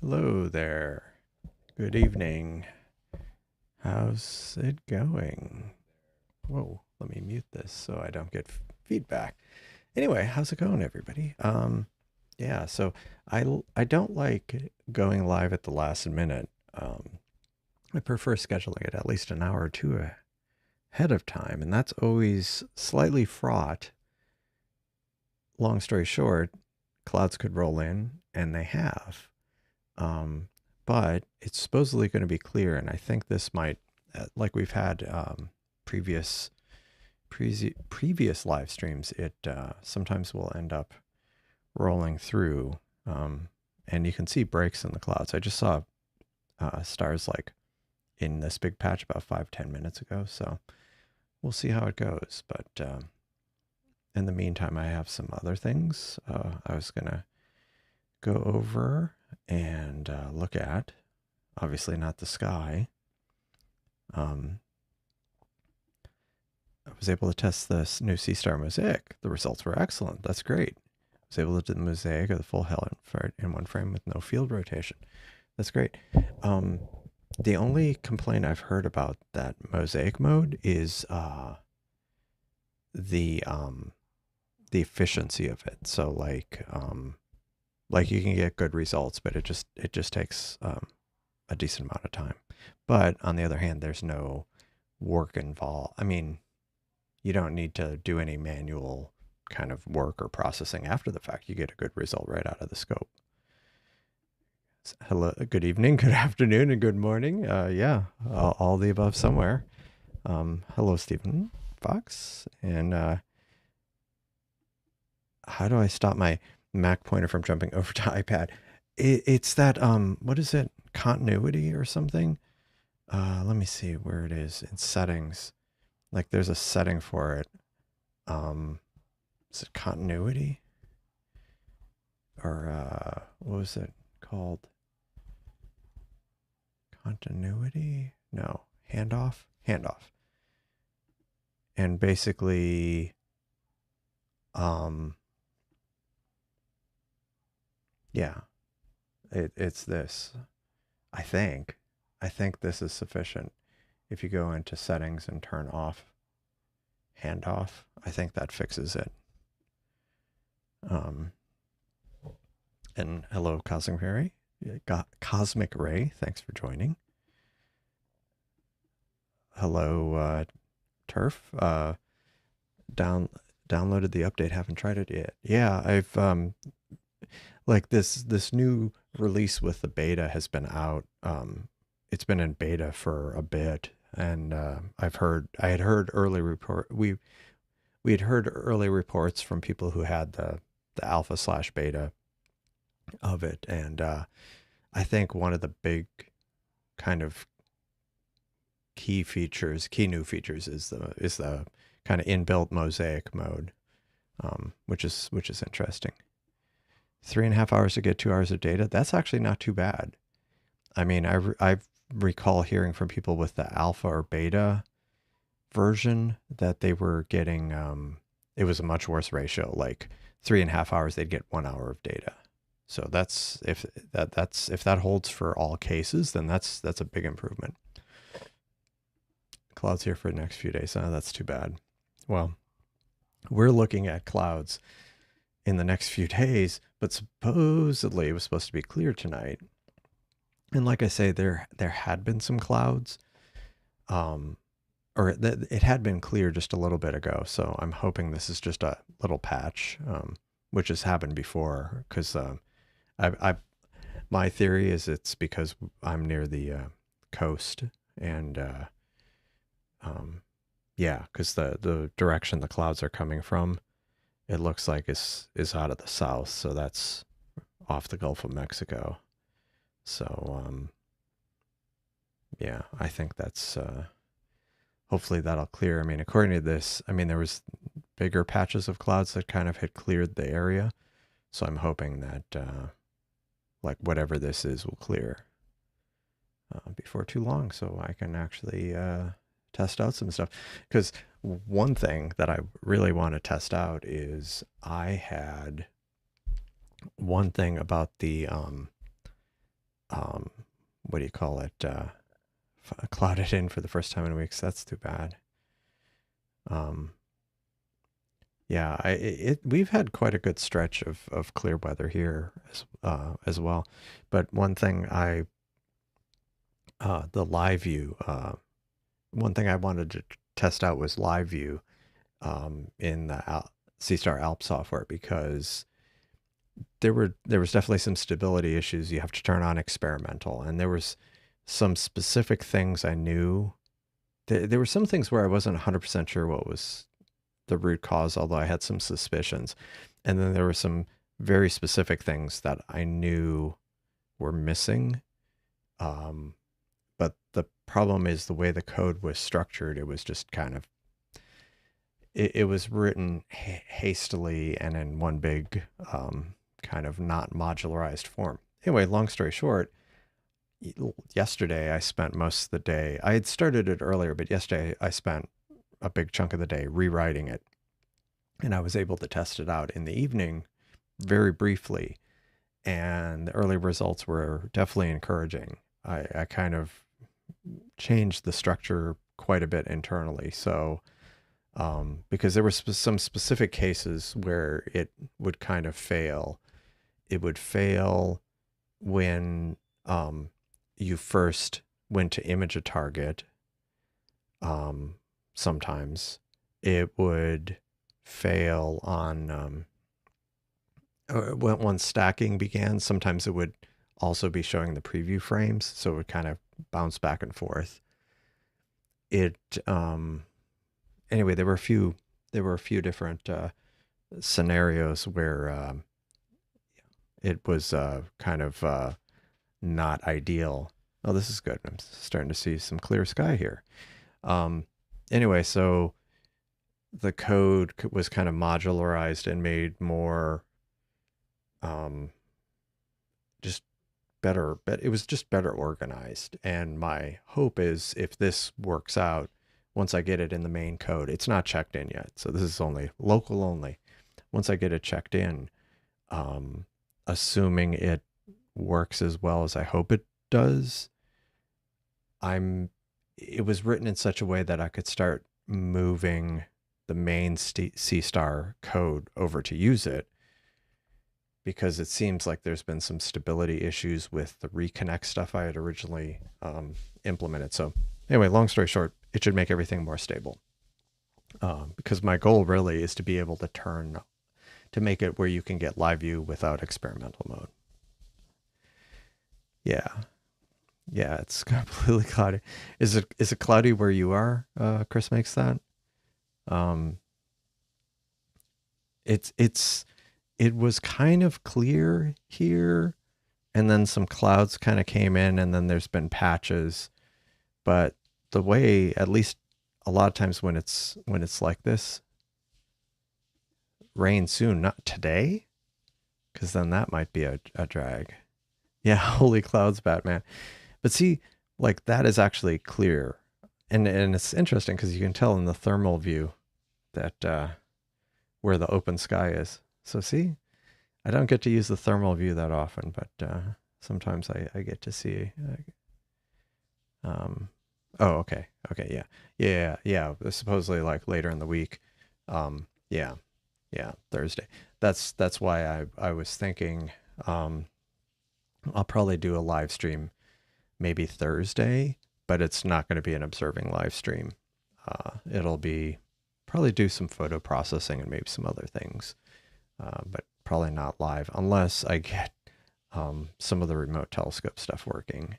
Hello there. Good evening. How's it going? Whoa, let me mute this so I don't get feedback. Anyway, how's it going, everybody? Yeah, so I don't like going live at the last minute. I prefer scheduling it at least an hour or two ahead of time, and that's always slightly fraught. Long story short, clouds could roll in, and they have. Um, but it's supposedly going to be clear, and I think this might, like we've had previous previous live streams, it sometimes will end up rolling through, and you can see breaks in the clouds. I just saw stars like in this big patch about 5-10 minutes ago, so we'll see how it goes. But in the meantime, I have some other things I was gonna go over and look at. Obviously, not the sky. Um, I was able to test this new Seestar mosaic. The results were excellent. That's great. I was able to do the mosaic of the full hell in one frame with no field rotation. That's great. The only complaint I've heard about that mosaic mode is the efficiency of it. So like you can get good results, but it just takes a decent amount of time. But on the other hand, there's no work involved. I mean, you don't need to do any manual kind of work or processing after the fact. You get a good result right out of the scope. Hello, good evening, good afternoon, and good morning. Yeah, all the above somewhere. Hello, Stephen Fox. And how do I stop my Mac pointer from jumping over to iPad? It's that, what is it? Continuity or something? Let me see where it is in settings. Like there's a setting for it. Is it continuity? Or what was it called? Continuity? No. Handoff? Handoff. And basically, yeah, it's this. I think. I think this is sufficient. If you go into settings and turn off handoff, I think that fixes it. And hello, Cosmic Ray. Cosmic Ray, thanks for joining. Hello, Turf. Downloaded the update, haven't tried it yet. Yeah, I've like this new release with the beta has been out. It's been in beta for a bit, and I had heard early report we had heard early reports from people who had the alpha slash beta of it, and I think one of the big kind of key new features is the kind of inbuilt mosaic mode, which is interesting. 3.5 hours to get 2 hours of data. That's actually not too bad. I mean, I recall hearing from people with the alpha or beta version that they were getting, it was a much worse ratio. Like 3.5 hours, they'd get 1 hour of data. So if that holds for all cases, then that's a big improvement. Clouds here for the next few days. Oh, that's too bad. Well, we're looking at clouds in the next few days, but supposedly it was supposed to be clear tonight. And like I say, there had been some clouds, or it had been clear just a little bit ago. So I'm hoping this is just a little patch, which has happened before. Because my theory is it's because I'm near the coast, and yeah, because the direction the clouds are coming from, it looks like is out of the south, so that's off the Gulf of Mexico. So yeah, I think that's hopefully that'll clear. I mean, according to this, I mean there was bigger patches of clouds that kind of had cleared the area, so I'm hoping that like whatever this is will clear before too long, so I can actually test out some stuff. Because one thing that I really want to test out is I had one thing about the um, what do you call it? Clouded in for the first time in weeks. That's too bad. Um, yeah, we've had quite a good stretch of clear weather here as well. But one thing the live view, one thing I wanted to test out was live view in the Seestar Alp software, because there was definitely some stability issues. You have to turn on experimental, and there was some specific things I knew. There were some things where I wasn't 100% sure what was the root cause, although I had some suspicions. And then there were some very specific things that I knew were missing. But the problem is the way the code was structured. It was just kind of, it was written hastily and in one big kind of not modularized form. Anyway, long story short, yesterday I spent most of the day, I had started it earlier, but yesterday I spent a big chunk of the day rewriting it. And I was able to test it out in the evening very briefly. And the early results were definitely encouraging. I kind of changed the structure quite a bit internally. So, because there were some specific cases where it would kind of fail. It would fail when you first went to image a target. Sometimes it would fail on when stacking began. Sometimes it would also be showing the preview frames, so it would kind of bounce back and forth. It anyway, there were a few different scenarios where it was kind of not ideal. Oh, this is good. I'm starting to see some clear sky here. Anyway, so the code was kind of modularized and made more just better, but it was just better organized. And my hope is, if this works out, once I get it in the main code, it's not checked in yet, so this is only local only. Once I get it checked in, assuming it works as well as I hope it does, it was written in such a way that I could start moving the main Seestar code over to use it, because it seems like there's been some stability issues with the reconnect stuff I had originally implemented. So anyway, long story short, it should make everything more stable, because my goal really is to be able to make it where you can get live view without experimental mode. Yeah. Yeah, it's completely cloudy. Is it cloudy where you are? Chris makes that. Um, it was kind of clear here, and then some clouds kind of came in, and then there's been patches. But the way, at least a lot of times when it's like this, rain soon, not today, because then that might be a drag. Yeah, holy clouds, Batman. But see, like, that is actually clear. And it's interesting because you can tell in the thermal view that where the open sky is. So see, I don't get to use the thermal view that often, but sometimes I get to see. Oh, okay. Okay, yeah. Yeah. Supposedly like later in the week. Yeah. Yeah, Thursday. That's why I was thinking I'll probably do a live stream maybe Thursday, but it's not going to be an observing live stream. It'll be probably do some photo processing and maybe some other things, but probably not live unless I get some of the remote telescope stuff working.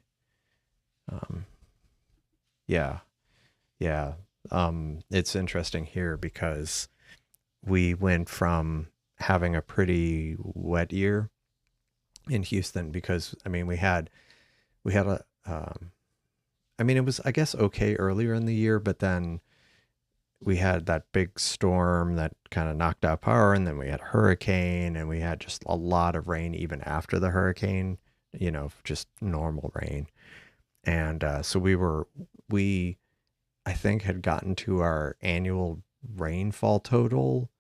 Yeah. It's interesting here because we went from having a pretty wet year in Houston, because I mean we had a I mean, it was, I guess, okay earlier in the year, but then we had that big storm that kind of knocked out power, and then we had a hurricane, and we had just a lot of rain even after the hurricane, just normal rain. And so we, I think, had gotten to our annual rainfall total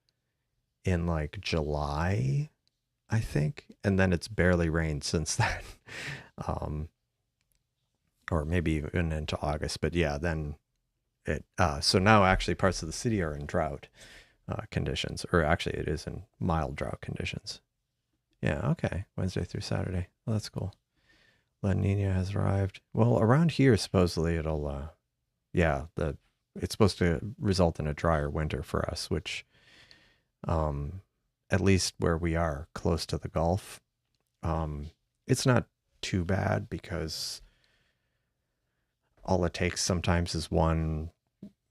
in like July, I think, and then it's barely rained since then. um, or maybe even into August. But yeah, then so now actually parts of the city are in drought conditions, or actually it is in mild drought conditions. Yeah, okay, Wednesday through Saturday. Well, that's cool. La Nina has arrived. Well, around here supposedly it'll yeah, it's supposed to result in a drier winter for us, which um at least where we are close to the Gulf, it's not too bad because all it takes sometimes is one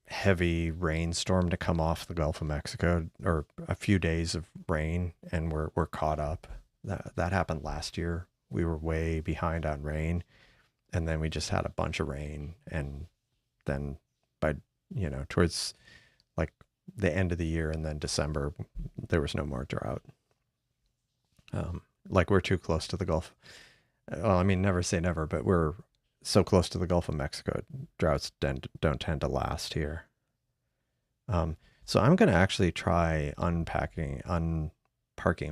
heavy rainstorm to come off the Gulf of Mexico, or a few days of rain, and we're caught up. That happened last year. We were way behind on rain, and then we just had a bunch of rain, and then by towards like the end of the year and then December, there was no more drought. Like we're too close to the Gulf. Well, I mean, never say never, but we're so close to the Gulf of Mexico, droughts don't tend to last here. Um, so I'm going to actually try unparking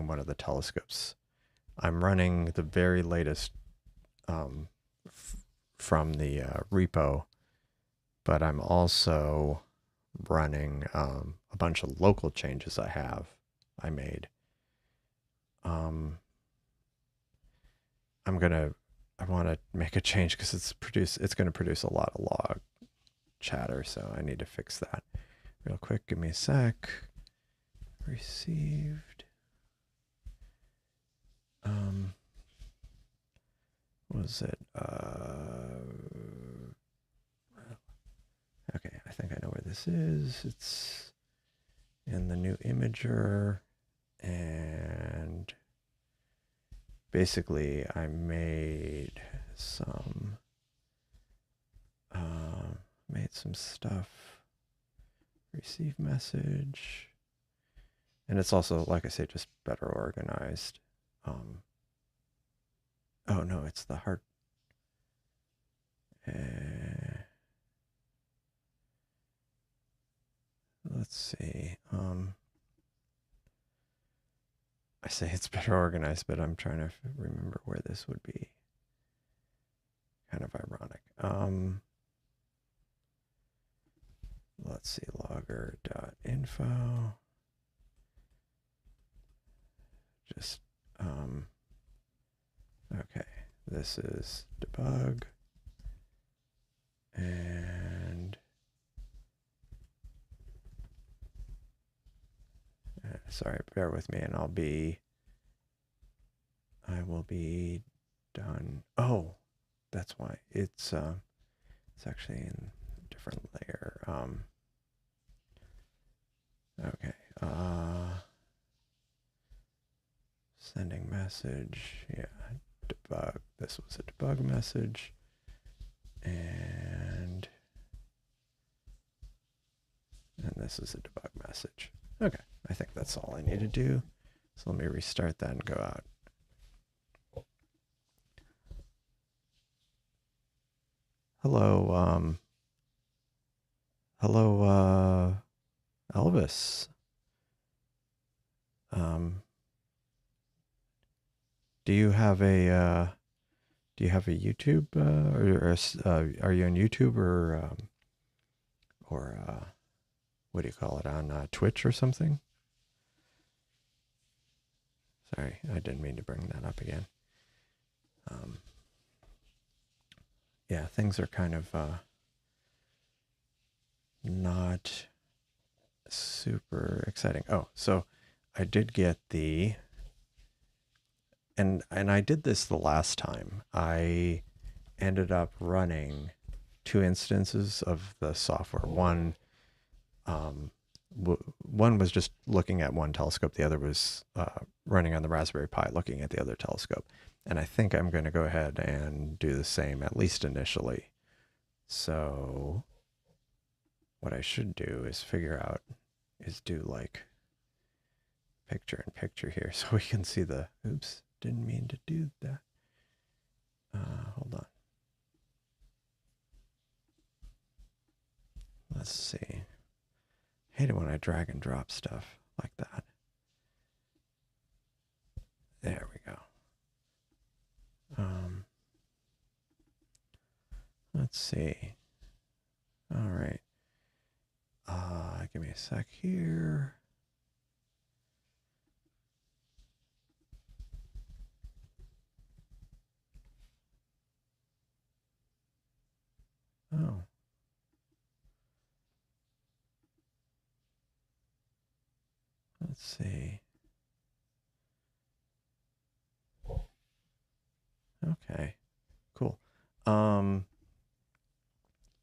one of the telescopes. I'm running the very latest from the repo, but I'm also running a bunch of local changes I made. I want to make a change because it's going to produce a lot of log chatter, so I need to fix that real quick. Give me a sec. Received. What was it? Okay, I think I know where this is. It's in the new imager, and basically I made some stuff. Receive message, and it's also, like I say, just better organized. Oh no, it's the heart. Let's see. I say it's better organized, but I'm trying to remember where this would be. Kind of ironic. Let's see, logger.info. Just, okay, this is debug. And sorry, bear with me, and I will be done. Oh, that's why it's actually in a different layer. Okay. Sending message. Yeah, debug. This was a debug message. And this is a debug message. Okay, I think that's all I need to do. So let me restart that and go out. Hello, Elvis. Do you have a YouTube or are you on YouTube or what do you call it, on Twitch or something? Sorry, I didn't mean to bring that up again. Yeah, things are kind of not super exciting. Oh, so I did get and I did this the last time. I ended up running two instances of the software. One was just looking at one telescope. The other was running on the Raspberry Pi looking at the other telescope. And I think I'm going to go ahead and do the same, at least initially. So what I should do is do like picture in picture here so we can see oops, didn't mean to do that. Hold on. Let's see. I hate it when I drag and drop stuff like that. There we go. give me a sec here. Oh. Let's see. Okay, cool.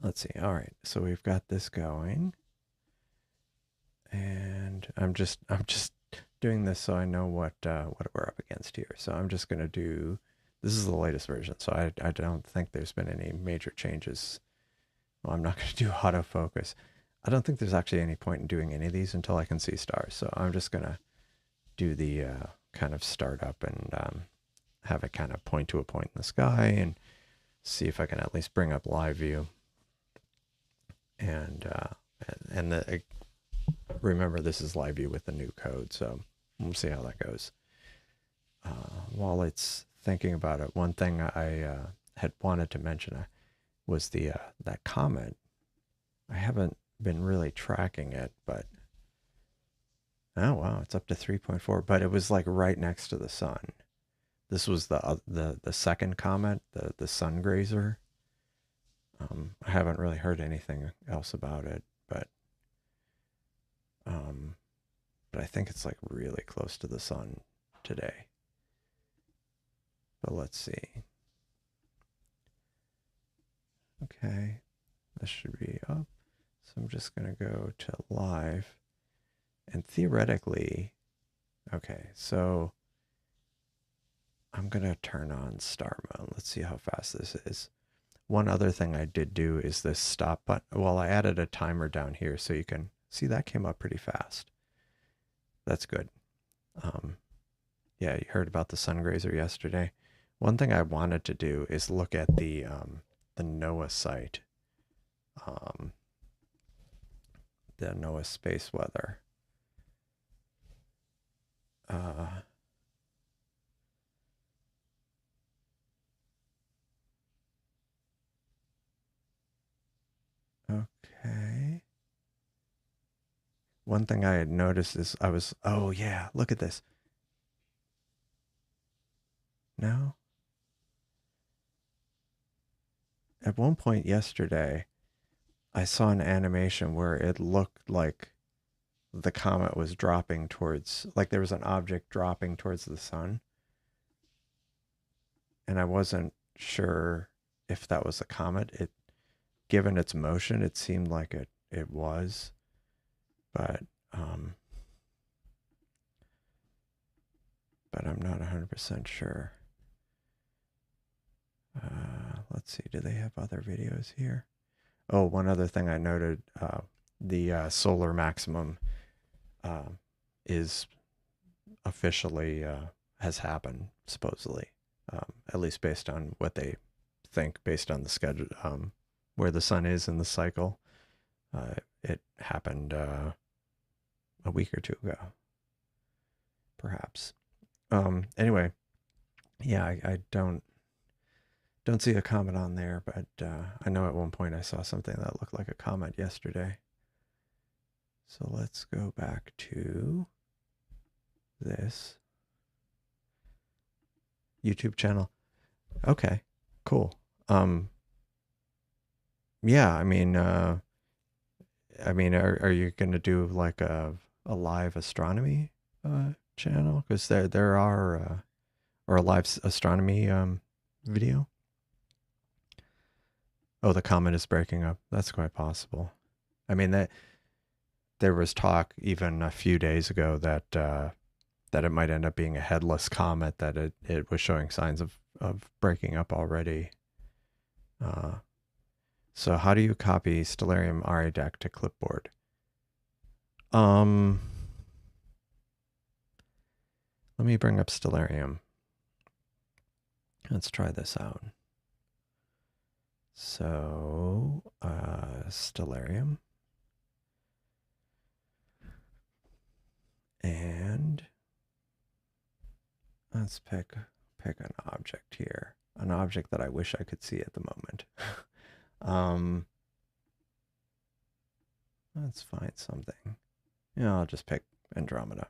Let's see. All right, so we've got this going, and I'm just doing this so I know what we're up against here. So I'm just gonna do. This is the latest version, so I don't think there's been any major changes. Well, I'm not gonna do autofocus. I don't think there's actually any point in doing any of these until I can see stars. So I'm just gonna do the kind of start up and have it kind of point to a point in the sky and see if I can at least bring up live view. And remember, this is live view with the new code, so we'll see how that goes. While it's thinking about it, one thing I had wanted to mention was the that comet. I haven't been really tracking it, but oh wow, it's up to 3.4, but it was like right next to the sun. This was the second comet, the sun grazer. I haven't really heard anything else about it, but I think it's like really close to the sun today. But let's see. Okay, this should be up. So I'm just gonna go to live, and theoretically, okay, so I'm gonna turn on star mode. Let's see how fast this is. One other thing I did do is this stop button. Well, I added a timer down here so you can see that came up pretty fast. That's good. Yeah, you heard about the sun grazer yesterday. One thing I wanted to do is look at the NOAA site, the NOAA space weather. Okay. One thing I had noticed is oh yeah, look at this. No? At one point yesterday, I saw an animation where it looked like the comet was dropping towards, like there was an object dropping towards the sun. And I wasn't sure if that was a comet. Given its motion, it seemed like it was, but I'm not 100% sure. Let's see, do they have other videos here? Oh, one other thing I noted, the solar maximum is officially has happened, supposedly, at least based on what they think, based on the schedule, where the sun is in the cycle. It happened a week or two ago, perhaps. Anyway, yeah, I don't see a comet on there, but I know at one point I saw something that looked like a comet yesterday. So let's go back to this YouTube channel. Okay, cool. Yeah, I mean, are you gonna do like a live astronomy channel? Because there are or a live astronomy video. Oh, the comet is breaking up. That's quite possible. I mean that there was talk even a few days ago that that it might end up being a headless comet, that it was showing signs of breaking up already. So how do you copy Stellarium RA to clipboard? Let me bring up Stellarium. Let's try this out. So, Stellarium. And let's pick an object here. An object that I wish I could see at the moment. Let's find something. Yeah, I'll just pick Andromeda.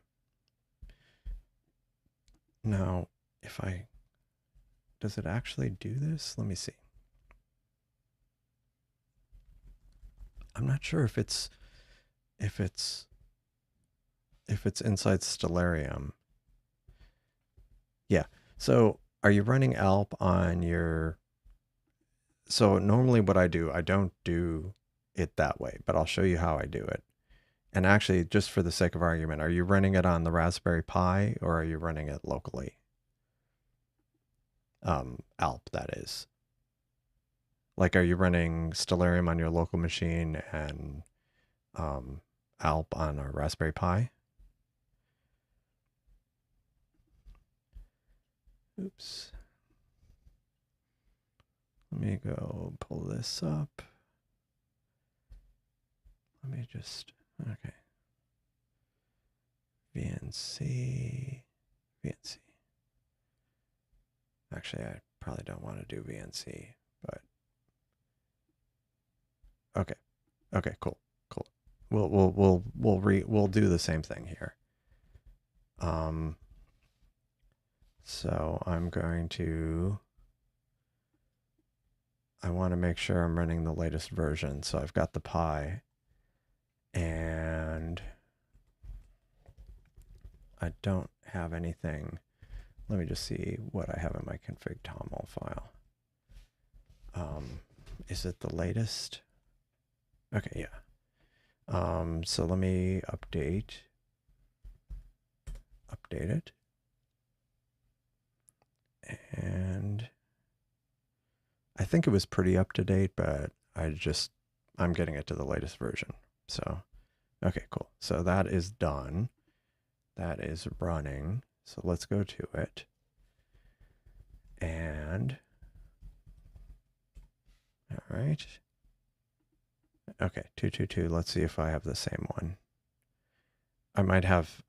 Now, if I... Does it actually do this? Let me see. I'm not sure if it's inside Stellarium. Yeah. So are you running Alp on your... So normally what I do, I don't do it that way, but I'll show you how I do it. And actually, just for the sake of argument, are you running it on the Raspberry Pi or are you running it locally? Alp, that is. Like, are you running Stellarium on your local machine and Alp on a Raspberry Pi? Oops. Let me go pull this up. Let me just, okay. VNC. Actually, I probably don't want to do VNC, but okay. Okay, cool. We'll do the same thing here. So I'm going to, I want to make sure I'm running the latest version. So I've got the Pi and I don't have anything. Let me just see what I have in my config toml file. Is it the latest? Okay, yeah. So let me update it. And I think it was pretty up to date, but I'm getting it to the latest version. So, okay, cool. So that is done. That is running. So let's go to it. And, all right. Okay, 222. Let's see if I have the same one. I might have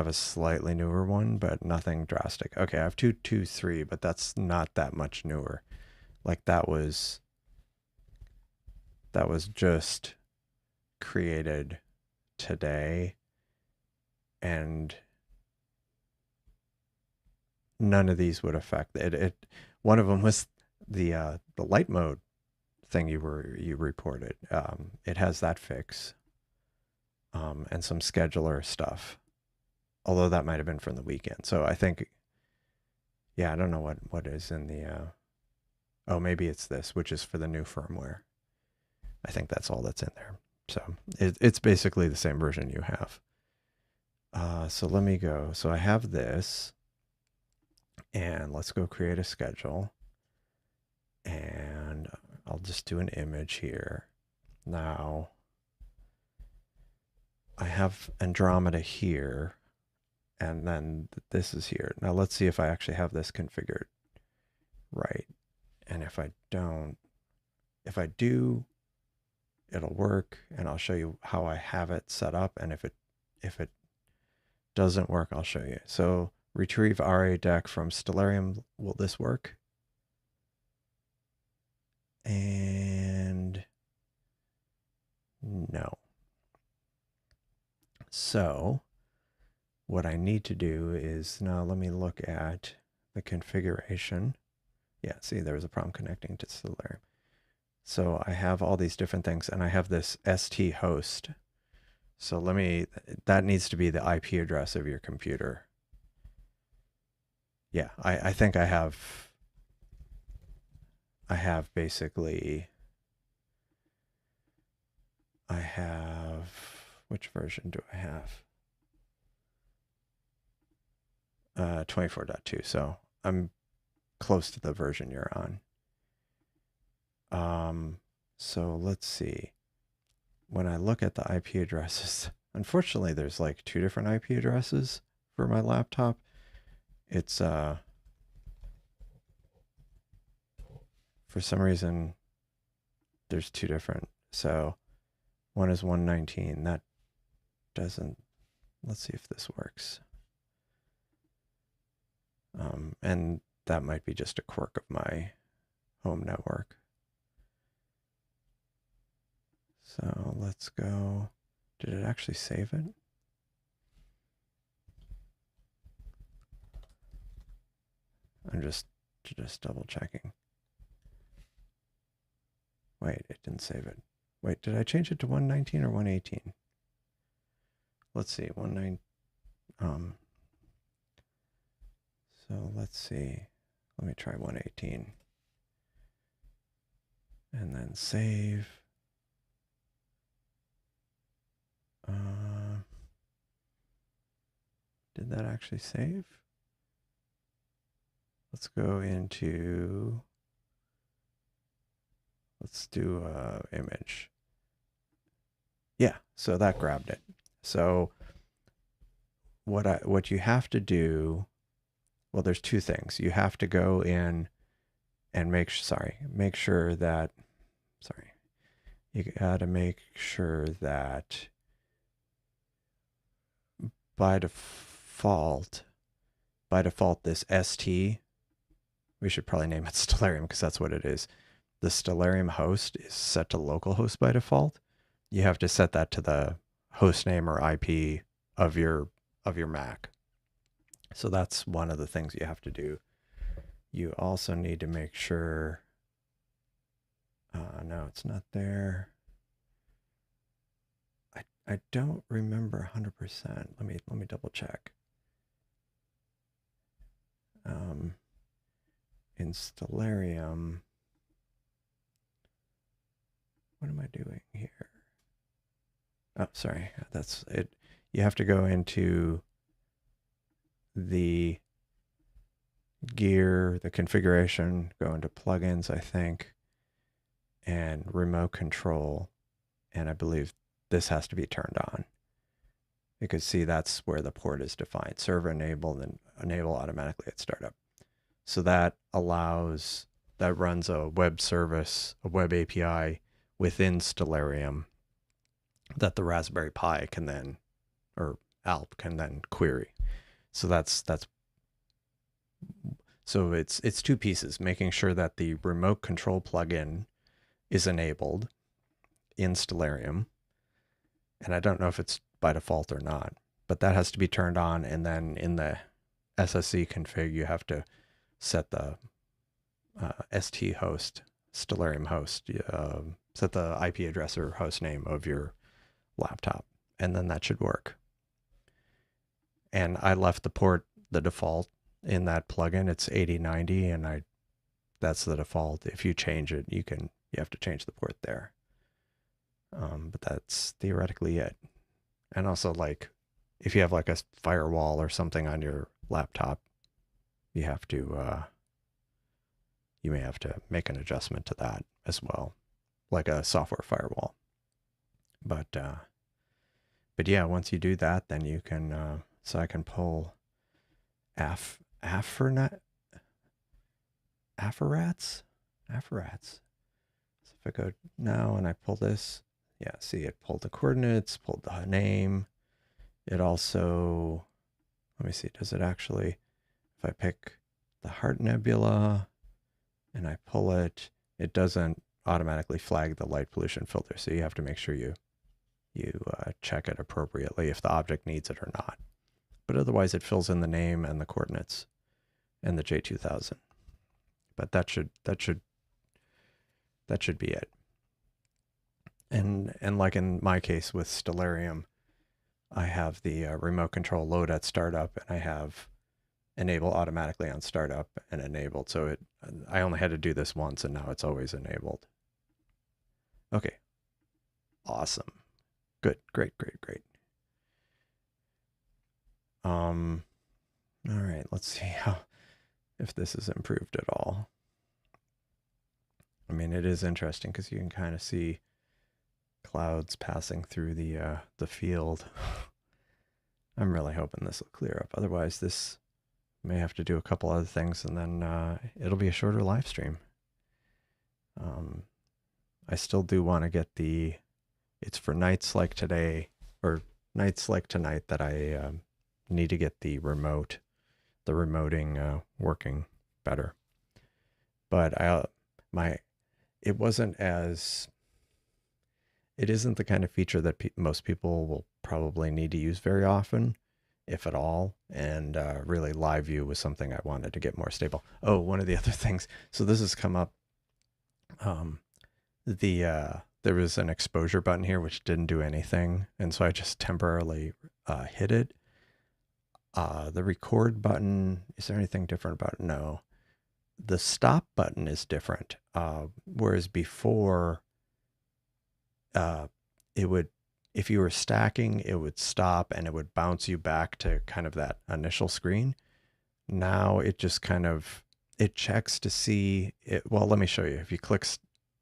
a slightly newer one, but nothing drastic. Okay, I have 223, but that's not that much newer. Like that was just created today, and none of these would affect it. One of them was the light mode thing you reported. It has that fix, and some scheduler stuff. Although that might have been from the weekend. So I think, yeah, I don't know what is in the. Oh, maybe it's this, which is for the new firmware. I think that's all that's in there. So it's basically the same version you have. So let me go. So I have this. And let's go create a schedule. And I'll just do an image here. Now, I have Andromeda here. And then this is here. Now let's see if I actually have this configured right. And if I don't, if I do, it'll work. And I'll show you how I have it set up. And if it doesn't work, I'll show you. So retrieve RA deck from Stellarium. Will this work? And no. So what I need to do is, now let me look at the configuration. Yeah, see, there was a problem connecting to Stellarium. So I have all these different things, and I have this ST host. So that needs to be the IP address of your computer. Yeah, I think I have basically, which version do I have? 24.2, so I'm close to the version you're on. So let's see. When I look at the IP addresses, unfortunately, there's like 2 different IP addresses for my laptop. It's, for some reason, there's 2 different. So one is 119. That doesn't, let's see if this works. And that might be just a quirk of my home network. So let's go. Did it actually save it? I'm just double checking. Wait, it didn't save it. Wait, did I change it to 119 or 118? Let's see, 19. So let's see. Let me try 118. And then save. Did that actually save? Let's go into, let's do image. Yeah, so that grabbed it. So what you have to do, well, there's two things. You have to go in and make sure that, you gotta make sure that by default, this ST, we should probably name it Stellarium because that's what it is. The Stellarium host is set to localhost by default. You have to set that to the host name or IP of your Mac. So that's one of the things you have to do. You also need to make sure, no, it's not there. I don't remember 100%. Let me double check. In Stellarium, what am I doing here? Oh, sorry, that's it. You have to go into the gear, the configuration, go into plugins, I think, and remote control. And I believe this has to be turned on. Because see, that's where the port is defined. Server enabled and enable automatically at startup. So that allows, that runs a web service, a web API within Stellarium that the Raspberry Pi can then, or Alp can then query. So so it's two pieces, making sure that the remote control plugin is enabled in Stellarium. And I don't know if it's by default or not, but that has to be turned on. And then in the SSC config, you have to set the ST host, Stellarium host, set the IP address or host name of your laptop, and then that should work. And I left the port, the default in that plugin, it's 8090, and that's the default. If you change it, you have to change the port there. But that's theoretically it. And also, like, if you have like a firewall or something on your laptop, you have to, you may have to make an adjustment to that as well, like a software firewall. But yeah, once you do that, then you can, so I can pull Aferrats. So if I go now and I pull this, yeah, see, it pulled the coordinates, pulled the name. It also, let me see, does it actually, if I pick the Heart Nebula and I pull it, it doesn't automatically flag the light pollution filter. So you have to make sure you check it appropriately if the object needs it or not. But otherwise it fills in the name and the coordinates and the J2000. But that should be it. And like in my case with Stellarium, I have the remote control load at startup, and I have enable automatically on startup and enabled. So I only had to do this once, and now it's always enabled. Okay. Awesome. Good. Great. All right, let's see if this is improved at all. I mean, it is interesting because you can kind of see clouds passing through the field. I'm really hoping this will clear up. Otherwise, this may have to do a couple other things, and then it'll be a shorter live stream. I still do want to get it's for nights like today, or nights like tonight, that I need to get the remoting working better. But it wasn't as it isn't the kind of feature that most people will probably need to use very often, if at all. And really, live view was something I wanted to get more stable. Oh, one of the other things. So this has come up. Um, there was an exposure button here which didn't do anything, and so I just temporarily hit it. The record button, is there anything different about it? No. The stop button is different. Whereas before, it would, if you were stacking, it would stop and it would bounce you back to kind of that initial screen. Now it just kind of, it checks to see it. Well, let me show you. If you click,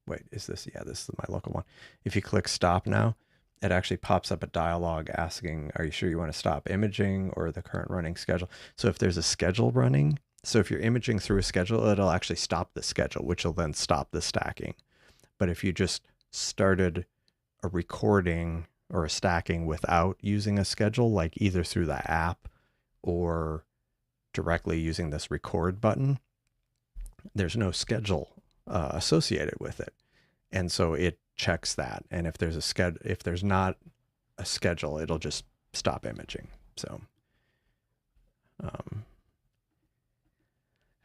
wait, is this? Yeah, this is my local one. If you click stop now, it actually pops up a dialog asking, are you sure you want to stop imaging or the current running schedule? So if there's a schedule running, so if you're imaging through a schedule, it'll actually stop the schedule, which will then stop the stacking. But if you just started a recording or a stacking without using a schedule, like either through the app or directly using this record button, there's no schedule associated with it. And so it checks that. And if there's if there's not a schedule, it'll just stop imaging. So,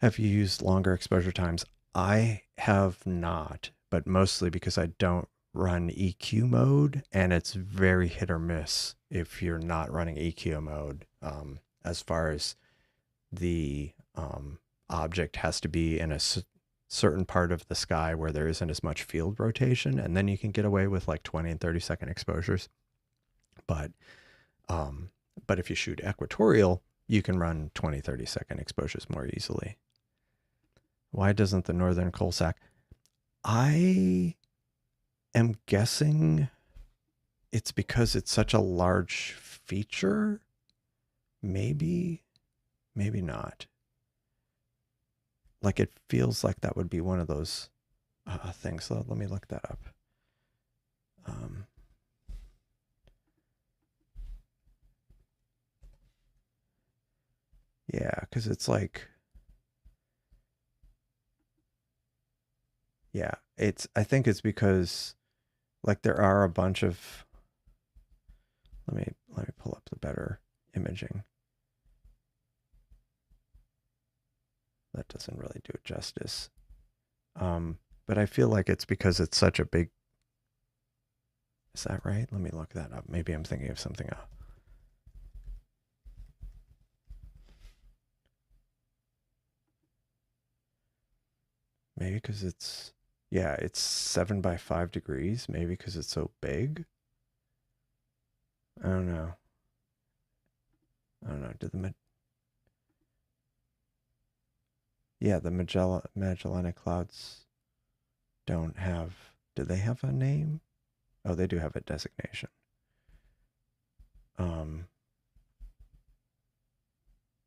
have you used longer exposure times? I have not, but mostly because I don't run EQ mode, and it's very hit or miss if you're not running EQ mode. As far as the object has to be in a certain part of the sky where there isn't as much field rotation, and then you can get away with like 20 and 30-second exposures. But if you shoot equatorial, you can run 20, 30-second exposures more easily. Why doesn't the northern coal sack? I am guessing it's because it's such a large feature. Maybe not. Like, it feels like that would be one of those things. So let me look that up. Yeah, because it's like, yeah, I think it's because like there are a bunch of, let me pull up the better imaging. That doesn't really do it justice. But I feel like it's because it's such a big, is that right? Let me look that up. Maybe I'm thinking of something else. Maybe because it's, yeah, it's 7 by 5 degrees. Maybe because it's so big. I don't know. Yeah, the Magellanic Clouds don't have, do they have a name? Oh, they do have a designation.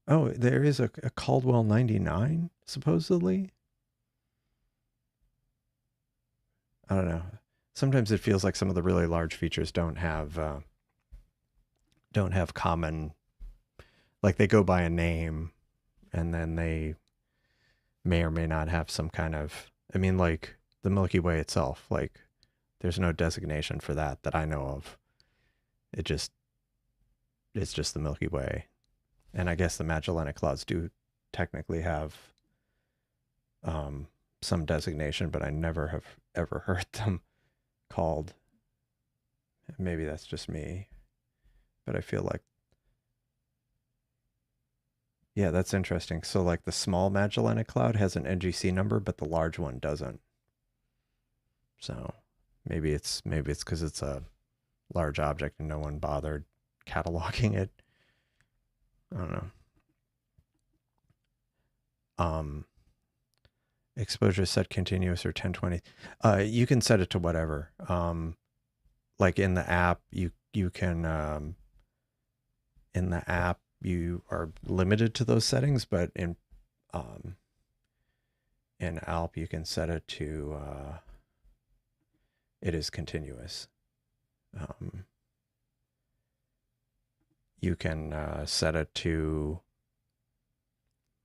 Oh, there is a Caldwell 99, supposedly. I don't know. Sometimes it feels like some of the really large features don't have common, like they go by a name, and then they may or may not have some kind of, I mean, like the Milky Way itself, like there's no designation for that I know of. It's just the Milky Way. And I guess the Magellanic Clouds do technically have some designation, but I never have ever heard them called. Maybe that's just me, but I feel like, yeah, that's interesting. So like the small Magellanic Cloud has an NGC number, but the large one doesn't. So maybe it's because it's a large object and no one bothered cataloging it. I don't know. Exposure set continuous or 1020. You can set it to whatever. Like in the app, you can in the app you are limited to those settings, but in Alp you can set it to it is continuous. You can set it to,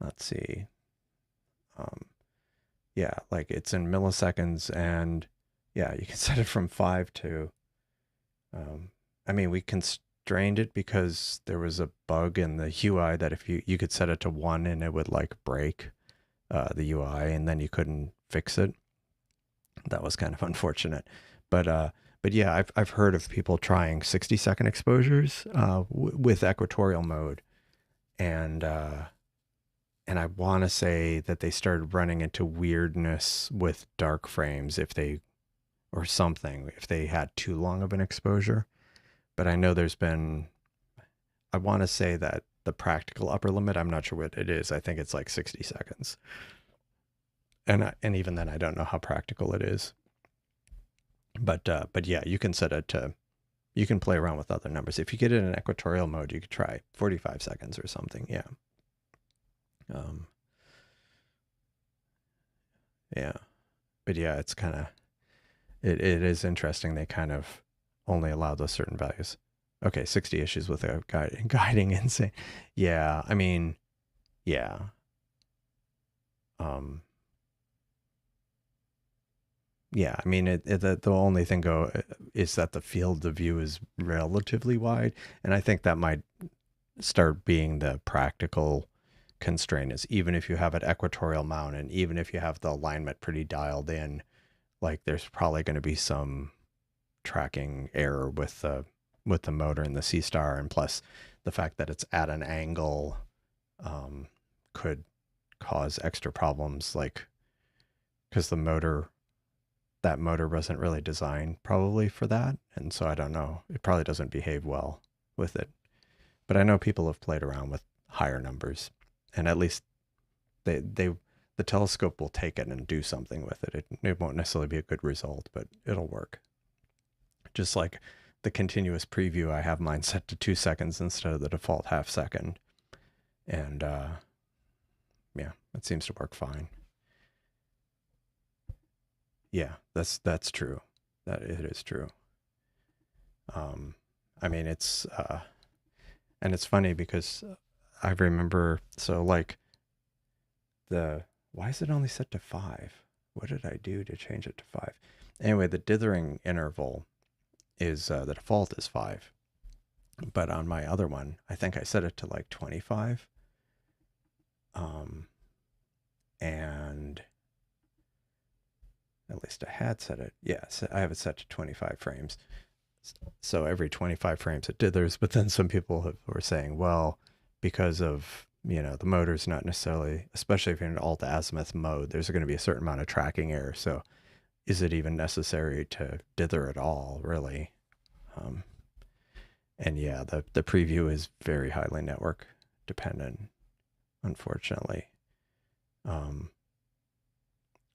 let's see, yeah, like it's in milliseconds, and yeah, you can set it from 5 to I mean, we constrained it because there was a bug in the UI that if you could set it to 1 and it would like break the UI and then you couldn't fix it. That was kind of unfortunate. But but yeah, I've heard of people trying 60-second exposures with equatorial mode, and I want to say that they started running into weirdness with dark frames if they or something if they had too long of an exposure. But I know there's been, I want to say that the practical upper limit, I'm not sure what it is. I think it's like 60 seconds. And even then I don't know how practical it is. But yeah, you can set it to, you can play around with other numbers. If you get it in equatorial mode, you could try 45 seconds or something. Yeah. Um, yeah. But yeah, it's kind of, it is interesting. They kind of only allow those certain values. Okay, 60 issues with a guiding insane. Yeah, I mean, yeah. Um, yeah, I mean, the only thing is that the field of view is relatively wide, and I think that might start being the practical constraint is even if you have an equatorial mount and even if you have the alignment pretty dialed in, like there's probably going to be some tracking error with the motor and the Seestar, and plus the fact that it's at an angle um, could cause extra problems, like because that motor wasn't really designed probably for that, and so I don't know. It probably doesn't behave well with it. But I know people have played around with higher numbers, and at least they the telescope will take it and do something with it. It won't necessarily be a good result, but it'll work. Just like the continuous preview, I have mine set to 2 seconds instead of the default half second. And yeah, it seems to work fine. Yeah, that's true. That it is true. Um, I mean, it's and it's funny because I remember so like the why is it only set to 5? What did I do to change it to 5? Anyway, the dithering interval is the default is 5, but on my other one, I think I set it to like 25. And at least I had set it. Yeah, so I have it set to 25 frames. So every 25 frames it dithers, but then some people were saying, well, because of, the motor's not necessarily, especially if you're in alt azimuth mode, there's going to be a certain amount of tracking error. So is it even necessary to dither at all, really? Um, and yeah, the preview is very highly network dependent, unfortunately. Um,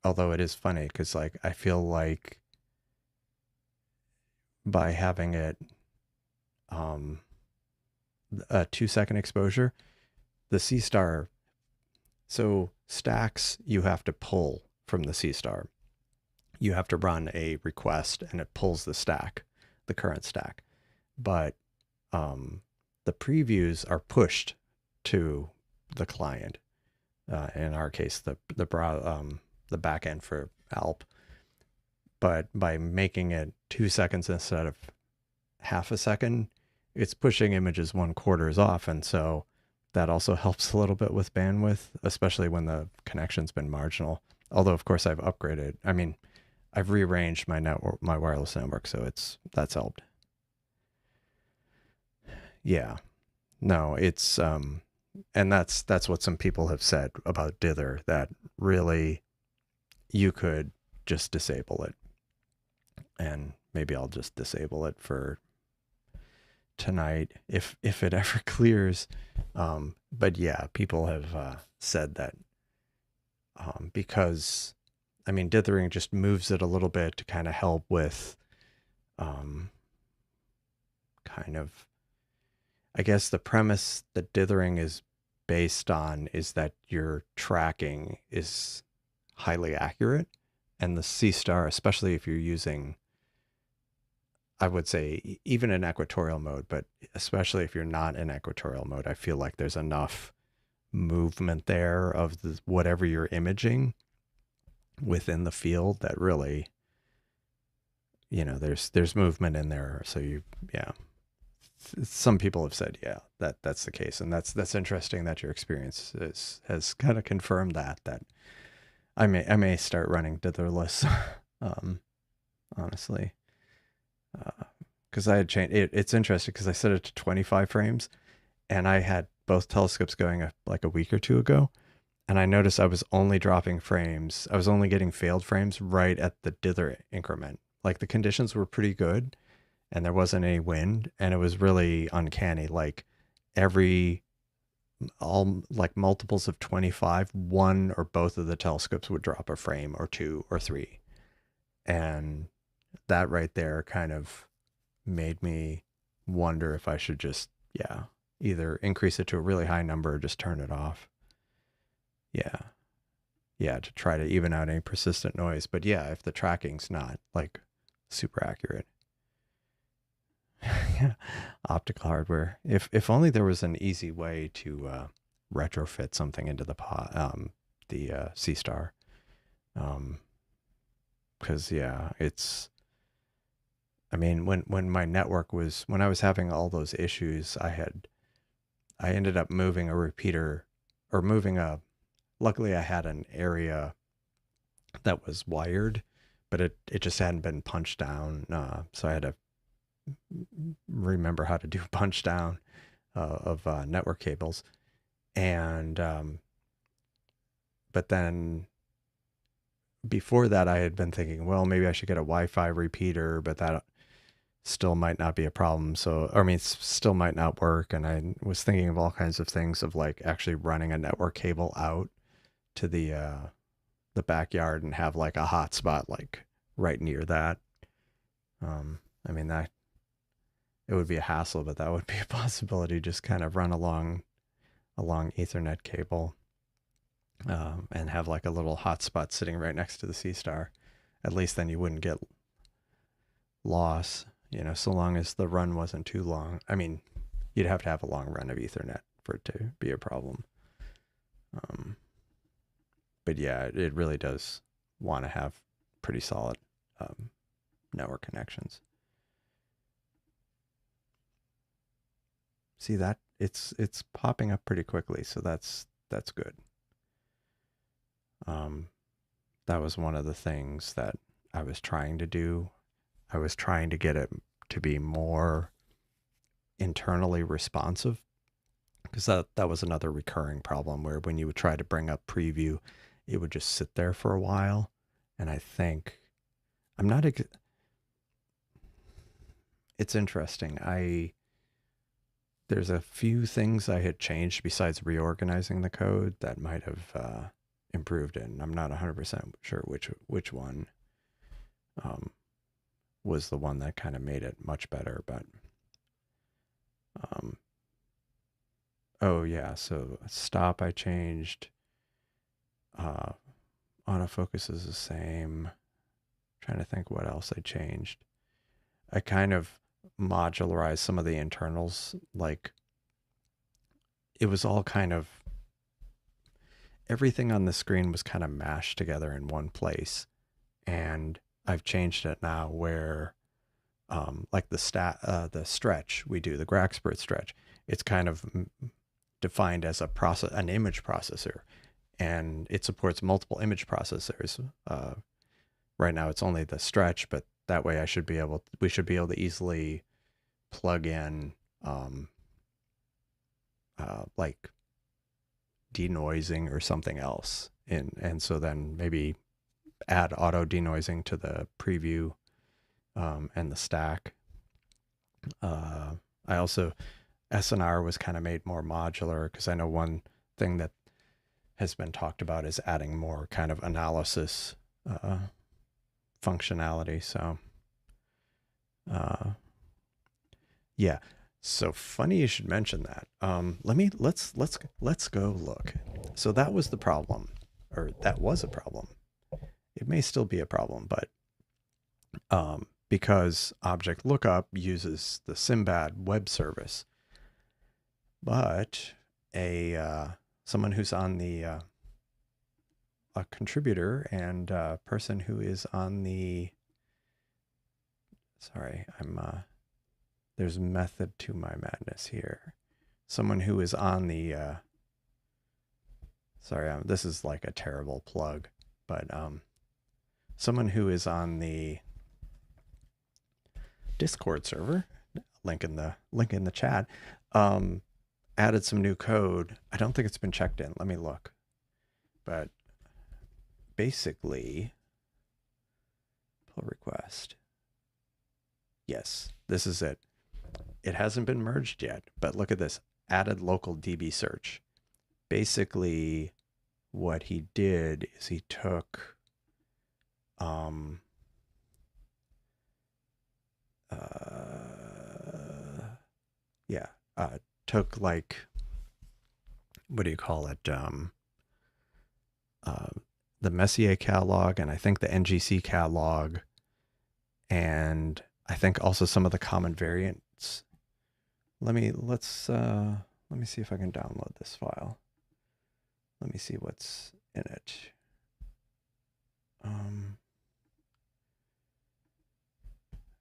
Although it is funny because like I feel like by having it um, a 2 second exposure, the Seestar, so stacks you have to pull from the Seestar. You have to run a request and it pulls the stack, the current stack. But um, the previews are pushed to the client. In our case, the back end for Alp. But by making it 2 seconds instead of half a second, it's pushing images 1/4 off, and so that also helps a little bit with bandwidth, especially when the connection's been marginal. Although, of course, I've upgraded. I mean, I've rearranged my network, my wireless network, so that's helped. Yeah, no, it's and that's what some people have said about dither, that really you could just disable it, and maybe I'll just disable it for tonight if it ever clears. But yeah, people have said that because I mean dithering just moves it a little bit to kind of help with kind of, I guess the premise that dithering is based on is that your tracking is highly accurate, and the Seestar, especially if you're using, I would say even in equatorial mode, but especially if you're not in equatorial mode, I feel like there's enough movement there of whatever you're imaging within the field that really, there's movement in there. So yeah, some people have said, yeah, that's the case. And that's interesting that your experience has kind of confirmed that I may start running ditherless, um, honestly, because I had changed it. It's interesting because I set it to 25 frames and I had both telescopes going like a week or two ago. And I noticed I was only dropping frames. I was only getting failed frames right at the dither increment. Like the conditions were pretty good and there wasn't any wind and it was really uncanny. Like every all like multiples of 25, one or both of the telescopes would drop a frame or two or three. And that right there kind of made me wonder if I should just, yeah, either increase it to a really high number or just turn it off. Yeah. Yeah, to try to even out any persistent noise. But yeah, if the tracking's not like super accurate. Yeah. Optical hardware. If only there was an easy way to retrofit something into the Seestar. Because yeah, it's. I mean, when my network was when I was having all those issues, I ended up moving a repeater or moving a. Luckily, I had an area that was wired, but it just hadn't been punched down. So I had to remember how to do punch down of network cables. And but then before that, I had been thinking, well, maybe I should get a Wi-Fi repeater, but that still might not be a problem. So, I mean, it still might not work. And I was thinking of all kinds of things of like actually running a network cable out to the backyard and have like a hotspot like right near that. I mean that it would be a hassle, but that would be a possibility. Just kind of run along Ethernet cable, and have like a little hotspot sitting right next to the Seestar. At least then you wouldn't get loss. So long as the run wasn't too long. I mean, you'd have to have a long run of Ethernet for it to be a problem. But yeah, it really does want to have pretty solid network connections. See that it's popping up pretty quickly, so that's good. That was one of the things that I was trying to do. I was trying to get it to be more internally responsive because that was another recurring problem where when you would try to bring up preview, it would just sit there for a while. And I think I'm not. It's interesting. There's a few things I had changed besides reorganizing the code that might have improved it. And I'm not 100% sure which one was the one that kind of made it much better. But oh yeah, so stop I changed. Autofocus is the same. Trying to think what else I changed. I kind of modularized some of the internals. Like it was all kind of everything on the screen was kind of mashed together in one place. And I've changed it now where like the stretch we do, the Graxpert stretch, it's kind of defined as an image processor, and it supports multiple image processors. Right now it's only the stretch, but that way we should be able to easily plug in like denoising or something else and so then maybe add auto denoising to the preview and the stack. I also SNR was kind of made more modular because I know one thing that has been talked about is adding more kind of analysis functionality. So yeah. So funny you should mention that. Let's go look. So that was the problem, or that was a problem. It may still be a problem, but because object lookup uses the Simbad web service, but someone who's on the a contributor and person who is on the Sorry, there's method to my madness here. Someone who is on the, sorry, this is like a terrible plug, but someone who is on the Discord server, link in the chat, added some new code. I don't think it's been checked in. Let me look. But basically, pull request. Yes, this is it. It hasn't been merged yet, but look at this. Added local DB search. Basically, what he did is he took took like, what do you call it? The Messier catalog, and I think the NGC catalog, and I think also some of the common variants. Let me see if I can download this file. Let me see what's in it.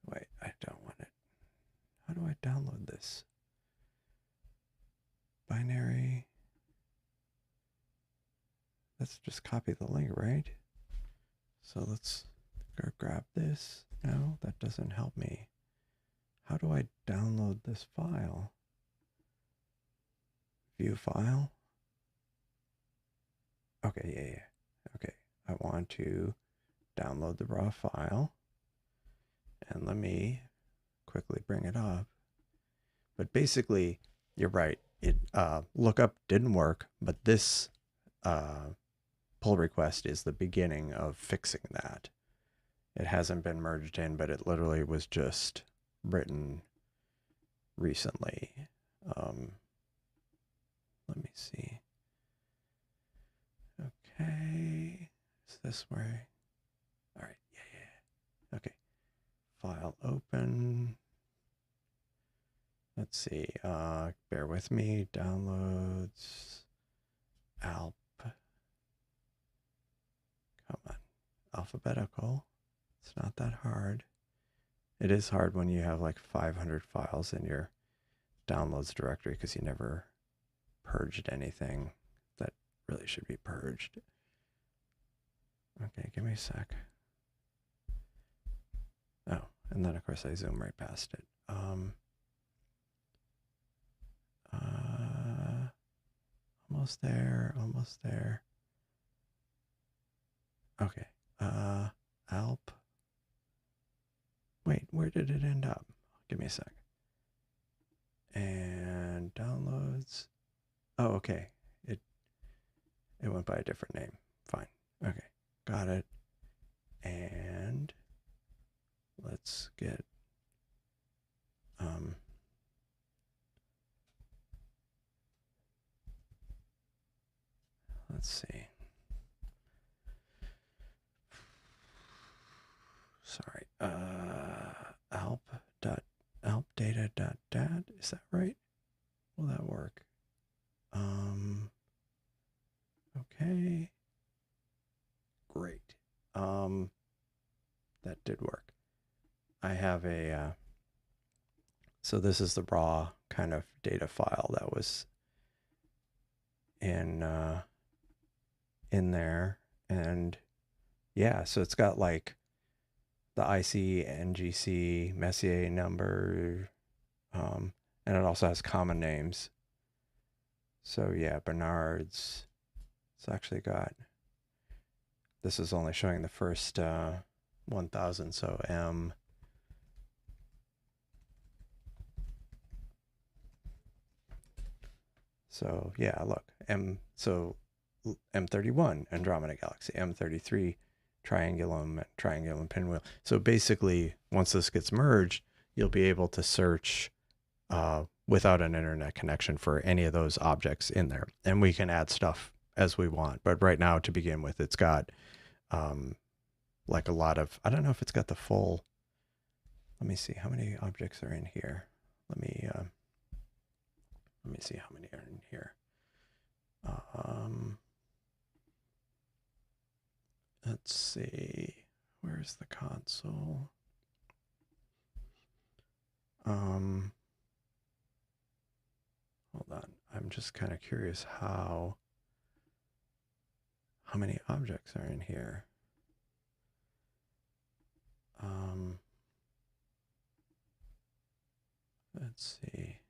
Wait, I don't want it. How do I download this? Binary. Let's just copy the link, right? So let's go grab this. No, that doesn't help me. How do I download this file? View file. Okay, yeah. Okay, I want to download the raw file. And let me quickly bring it up. But basically, you're right. It lookup didn't work, but this pull request is the beginning of fixing that. It hasn't been merged in, but it literally was just written recently. Let me see. Okay. Is this where? All right. Yeah. Okay. File open. Let's see. Bear with me. Downloads. Alp. Come on. Alphabetical. It's not that hard. It is hard when you have like 500 files in your downloads directory because you never purged anything that really should be purged. Okay, give me a sec. Oh, and then of course I zoom right past it. Almost there, almost there. Okay, Alp. Wait, where did it end up? Give me a sec. And downloads. Oh, okay. It went by a different name. Fine. Okay, got it. And let's get let's see. Sorry. Alpdata.dat. Is that right? Will that work? Okay. Great. That did work. I have a so this is the raw kind of data file that was in there, and yeah, so it's got like the IC, NGC, Messier number, and it also has common names. So yeah, Bernard's. It's actually got. This is only showing the first 1,000, so M. So yeah, look, so M31, Andromeda Galaxy, M33, Triangulum Pinwheel. So basically, once this gets merged, you'll be able to search without an internet connection for any of those objects in there. And we can add stuff as we want. But right now, to begin with, it's got like a lot of, I don't know if it's got the full, let me see how many objects are in here. Let me see how many are in here. Let's see, where's the console? I'm just kind of curious how many objects are in here. Let's see.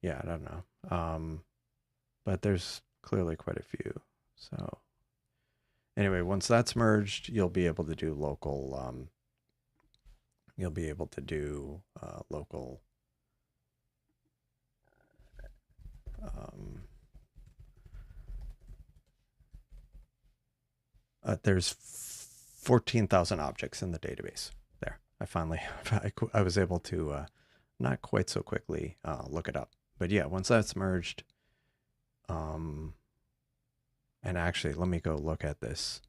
Yeah, I don't know. But there's clearly quite a few. So anyway, once that's merged, you'll be able to do local. You'll be able to do local. There's 14,000 objects in the database. There, I finally, I was able to, not quite so quickly, look it up. But yeah, once that's merged, and actually, let me go look at this.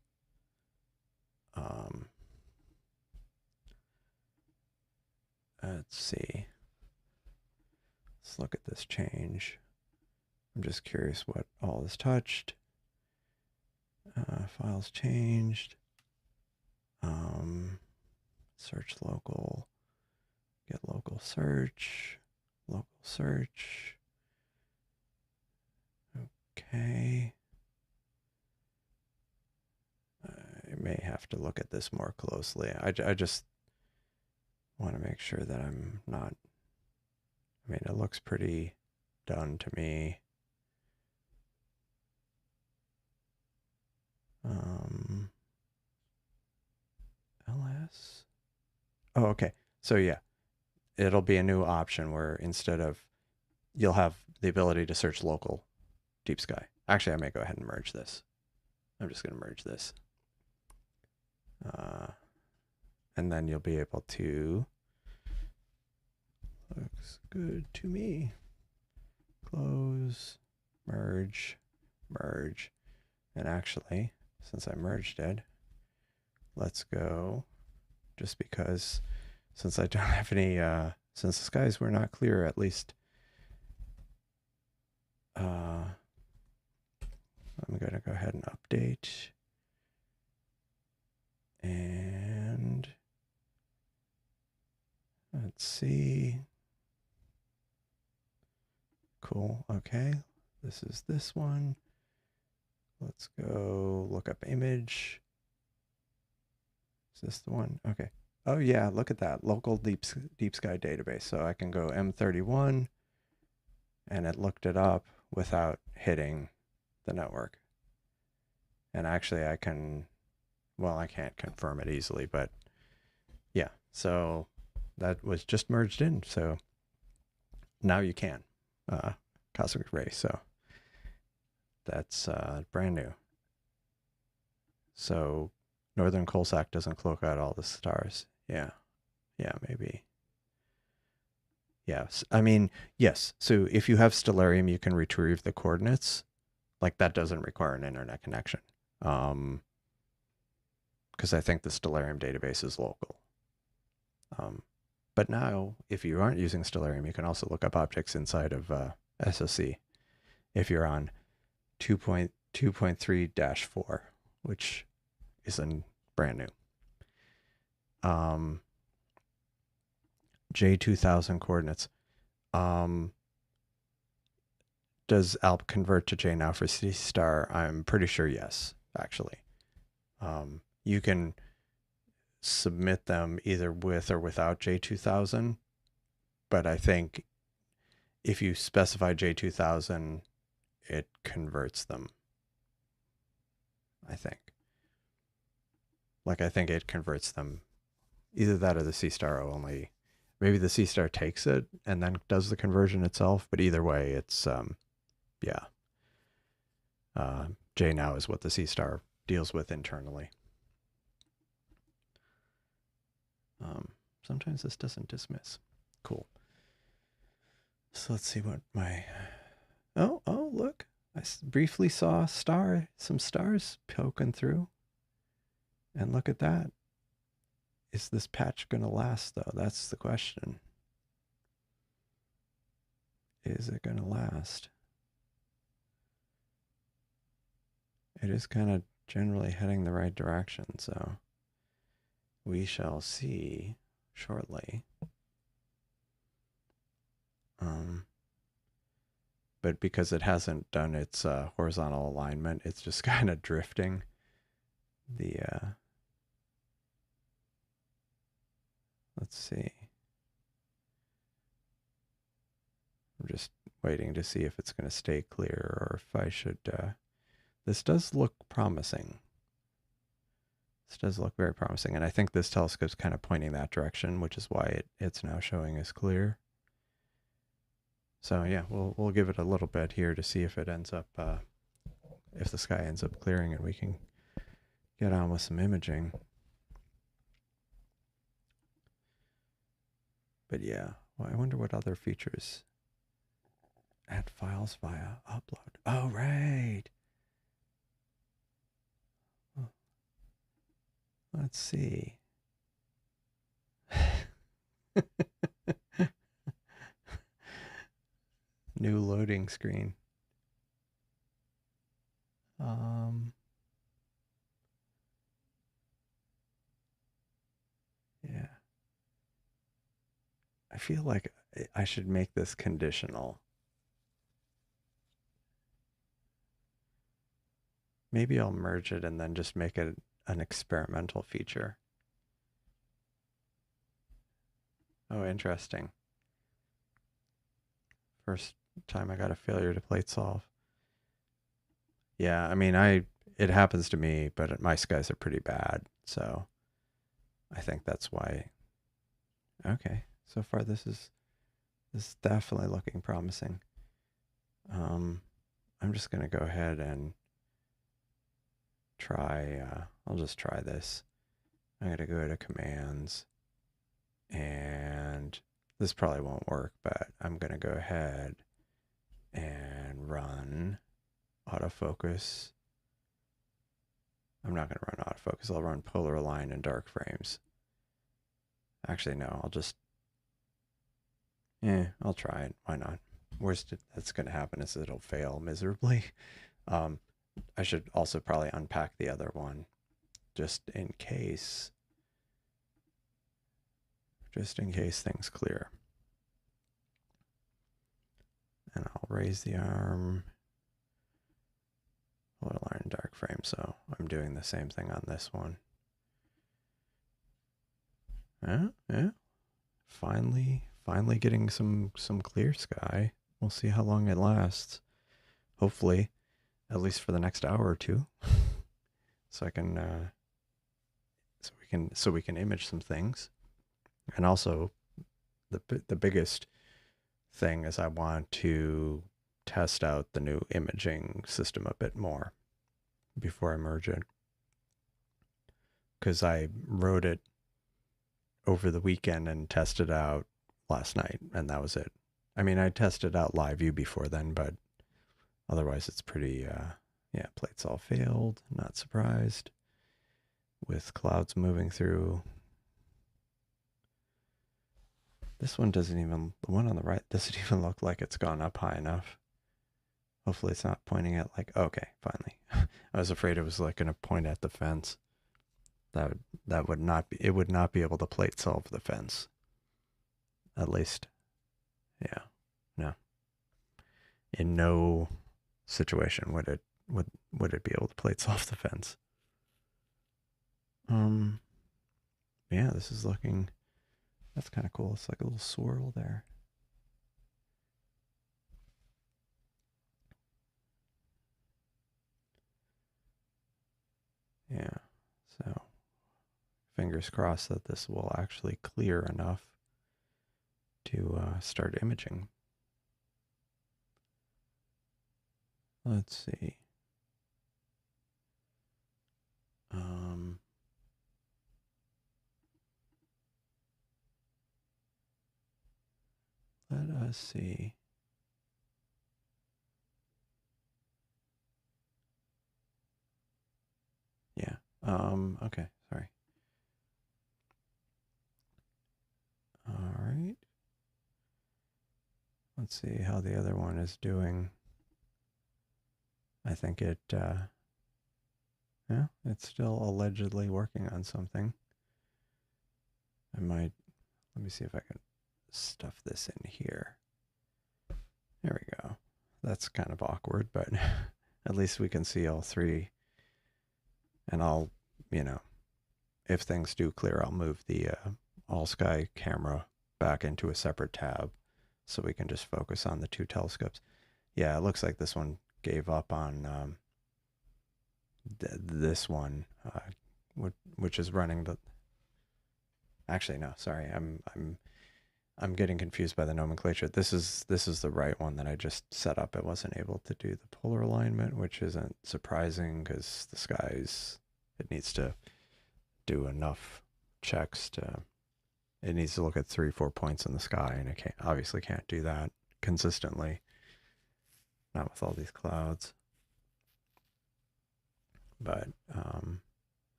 Let's see. Let's look at this change. I'm just curious what all is touched. Files changed. Search local. Get local search. Local search. Okay. I may have to look at this more closely. I just want to make sure that I'm not. I mean, it looks pretty done to me. LS. Oh, okay. So yeah, it'll be a new option where instead of, you'll have the ability to search local deep sky. Actually, I may go ahead and merge this. I'm just going to merge this. And then you'll be able to, looks good to me. Close, merge, merge. And actually, since I merged it, let's go, just because since I don't have any, since the skies were not clear, at least, I'm going to go ahead and update. And let's see. Cool. Okay. This is this one. Let's go look up image. Is this the one? Okay. Oh yeah, look at that. Local deep sky database. So I can go M31 and it looked it up without hitting the network. And actually I can, well, I can't confirm it easily, but yeah. So that was just merged in. So now you can, cosmic ray. So that's brand new. So Northern Coal Sack doesn't cloak out all the stars. Yeah. Yeah, maybe. Yes. I mean, yes. So if you have Stellarium, you can retrieve the coordinates. Like that doesn't require an internet connection. Because I think the Stellarium database is local. But now, if you aren't using Stellarium, you can also look up objects inside of SOC if you're on 2.2.3-4, which is brand new. J2000 coordinates. Does Alp convert to J now for Seestar? I'm pretty sure yes, actually. You can submit them either with or without J2000, but I think if you specify J2000, it converts them. I think. Like, I think it converts them. Either that or the Seestar only. Maybe the Seestar takes it and then does the conversion itself, but either way, it's, yeah. J now is what the Seestar deals with internally. Sometimes this doesn't dismiss. Cool. So let's see what my, oh, look. I briefly saw some stars poking through. And look at that. Is this patch going to last, though? That's the question. Is it going to last? It is kind of generally heading the right direction, so we shall see shortly. but because it hasn't done its horizontal alignment, it's just kind of drifting. The let's see. I'm just waiting to see if it's going to stay clear or if I should. This does look promising. This does look very promising, and I think this telescope's kind of pointing that direction, which is why it's now showing as clear. So yeah, we'll give it a little bit here to see if it ends up, if the sky ends up clearing and we can get on with some imaging. But yeah, well, I wonder what other features. Add files via upload. Oh, right. Let's see. New loading screen. Yeah. I feel like I should make this conditional. Maybe I'll merge it and then just make it an experimental feature. Oh, interesting. First time I got a failure to plate solve. Yeah, I mean, it happens to me, but my skies are pretty bad, so I think that's why. Okay, so far this is definitely looking promising. I'm just gonna go ahead and try. I'll just try this. I'm gonna go to commands, and this probably won't work, but I'm gonna go ahead and run autofocus. I'm not going to run autofocus. I'll run polar align and dark frames. Actually, no, I'll try it. Why not? Worst that's going to happen is it'll fail miserably. I should also probably unpack the other one just in case. Just in case things clear. And I'll raise the arm. Polar align and dark frame. So I'm doing the same thing on this one. Yeah. Finally getting some clear sky. We'll see how long it lasts. Hopefully, at least for the next hour or two, so I can so we can image some things. And also, the biggest thing is I want to test out the new imaging system a bit more before I merge it, because I wrote it over the weekend and tested out last night, and that was it. I mean, I tested out live view before then, but otherwise it's pretty, yeah, plates all failed, not surprised, with clouds moving through. This one doesn't even, the one on the right doesn't even look like it's gone up high enough. Hopefully it's not pointing at like, okay, finally. I was afraid it was like going to point at the fence. That would not be, it would not be able to plate solve the fence. At least, yeah, no. In no situation would it be able to plate solve the fence. Yeah, this is looking, that's kind of cool. It's like a little swirl there. Yeah, so fingers crossed that this will actually clear enough to start imaging. Let's see. Let us see. Yeah. Okay, sorry. All right. Let's see how the other one is doing. I think yeah, it's still allegedly working on something. Let me see if I can stuff this in here. There we go. that's kind of awkward, but at least we can see all three. And I'll, you know, if things do clear, I'll move the all sky camera back into a separate tab so we can just focus on the two telescopes. Yeah, it looks like this one gave up on this one, which is running the. Actually, no, sorry, I'm getting confused by the nomenclature. This is the right one that I just set up. It wasn't able to do the polar alignment, which isn't surprising because the skies, it needs to do enough checks to, it needs to look at 3-4 points in the sky, and it obviously can't do that consistently, not with all these clouds. But